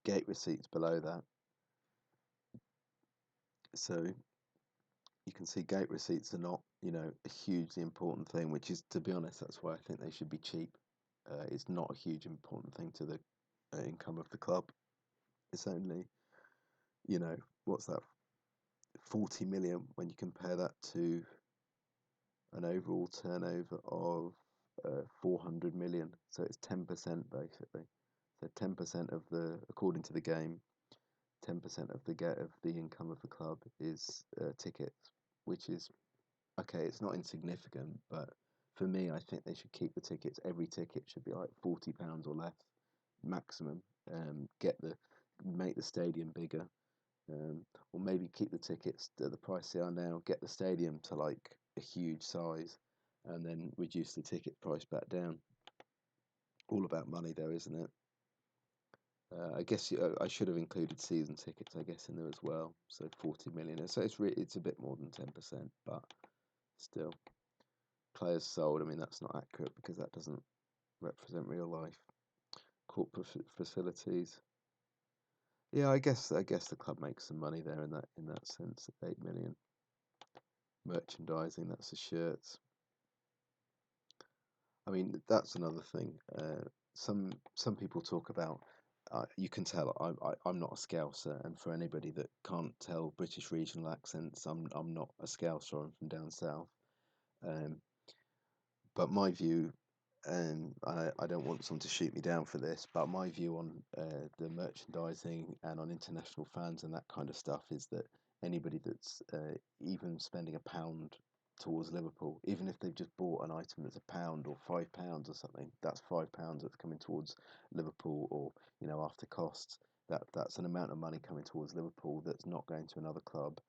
Gate receipts below that. So you can see gate receipts are not, a hugely important thing, which is, to be honest, that's why I think they should be cheap. It's not a huge important thing to the income of the club. It's only, what's that, 40 million when you compare that to an overall turnover of 400 million. So it's 10% basically. So 10% of according to the game, 10% of the income of the club is tickets, which is okay. It's not insignificant, but for me, I think they should keep the tickets. Every ticket should be like £40 or less maximum. Make the stadium bigger, or maybe keep the tickets at the price they are now. Get the stadium to like a huge size, and then reduce the ticket price back down. All about money, though, isn't it? I guess I should have included season tickets, I guess, in there as well. So 40 million. So it's a bit more than 10%, but still, players sold. I mean, that's not accurate because that doesn't represent real life. Corporate facilities. Yeah, I guess the club makes some money there in that sense. 8 million. Merchandising. That's the shirts. I mean, that's another thing. Some people talk about. You can tell I'm not a Scouser, and for anybody that can't tell British regional accents, I'm not a Scouser. I'm from down south. Um, but my view, and I don't want someone to shoot me down for this, but my view on the merchandising and on international fans and that kind of stuff is that anybody that's even spending £1 towards Liverpool, even if they've just bought an item that's £1 or £5 or something, that's £5 that's coming towards Liverpool, or after costs, that's an amount of money coming towards Liverpool that's not going to another club,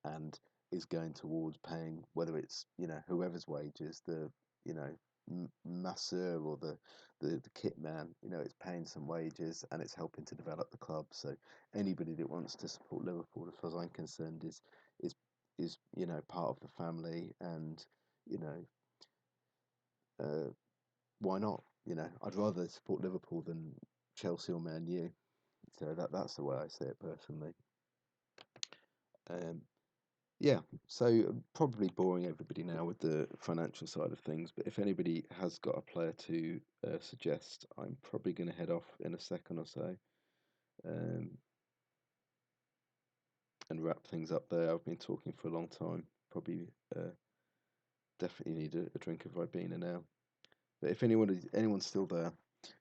and is going towards paying, whether it's whoever's wages, the you know masseur or the kit man, it's paying some wages and it's helping to develop the club. So anybody that wants to support Liverpool, as far as I'm concerned, is part of the family, and you know uh, why not? I'd rather support Liverpool than Chelsea or Man U. So that's the way I see it personally. Um, Yeah, so probably boring everybody now with the financial side of things, but if anybody has got a player to suggest, I'm probably going to head off in a second or so, um, and wrap things up there. I've been talking for a long time. Probably definitely need a drink of Ribena now. But if anyone's still there,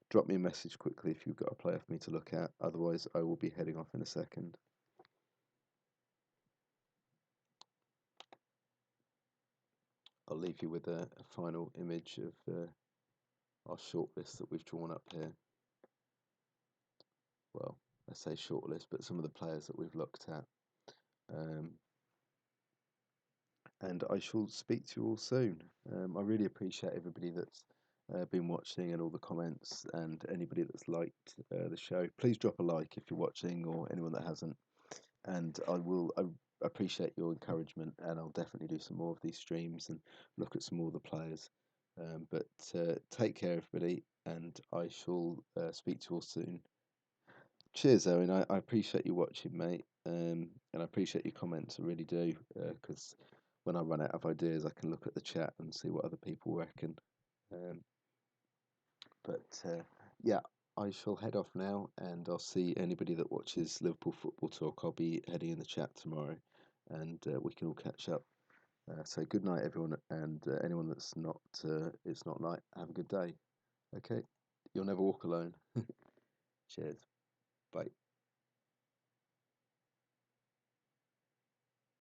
drop me a message quickly if you've got a player for me to look at. Otherwise, I will be heading off in a second. I'll leave you with a final image of our shortlist that we've drawn up here. Well, I say shortlist, but some of the players that we've looked at. Um, and I shall speak to you all soon. I really appreciate everybody that's been watching, and all the comments, and anybody that's liked the show. Please drop a like if you're watching, or anyone that hasn't. And I appreciate your encouragement, and I'll definitely do some more of these streams and look at some more of the players. But take care, everybody, and I shall speak to you all soon. Cheers, Owen. I appreciate you watching, mate, and I appreciate your comments. I really do, because when I run out of ideas, I can look at the chat and see what other people reckon. Um, but yeah, I shall head off now, and I'll see anybody that watches Liverpool Football Talk. I'll be heading in the chat tomorrow, and we can all catch up. So good night, everyone, and anyone that's not, it's not night, have a good day. Okay, you'll never walk alone. Cheers. Bye.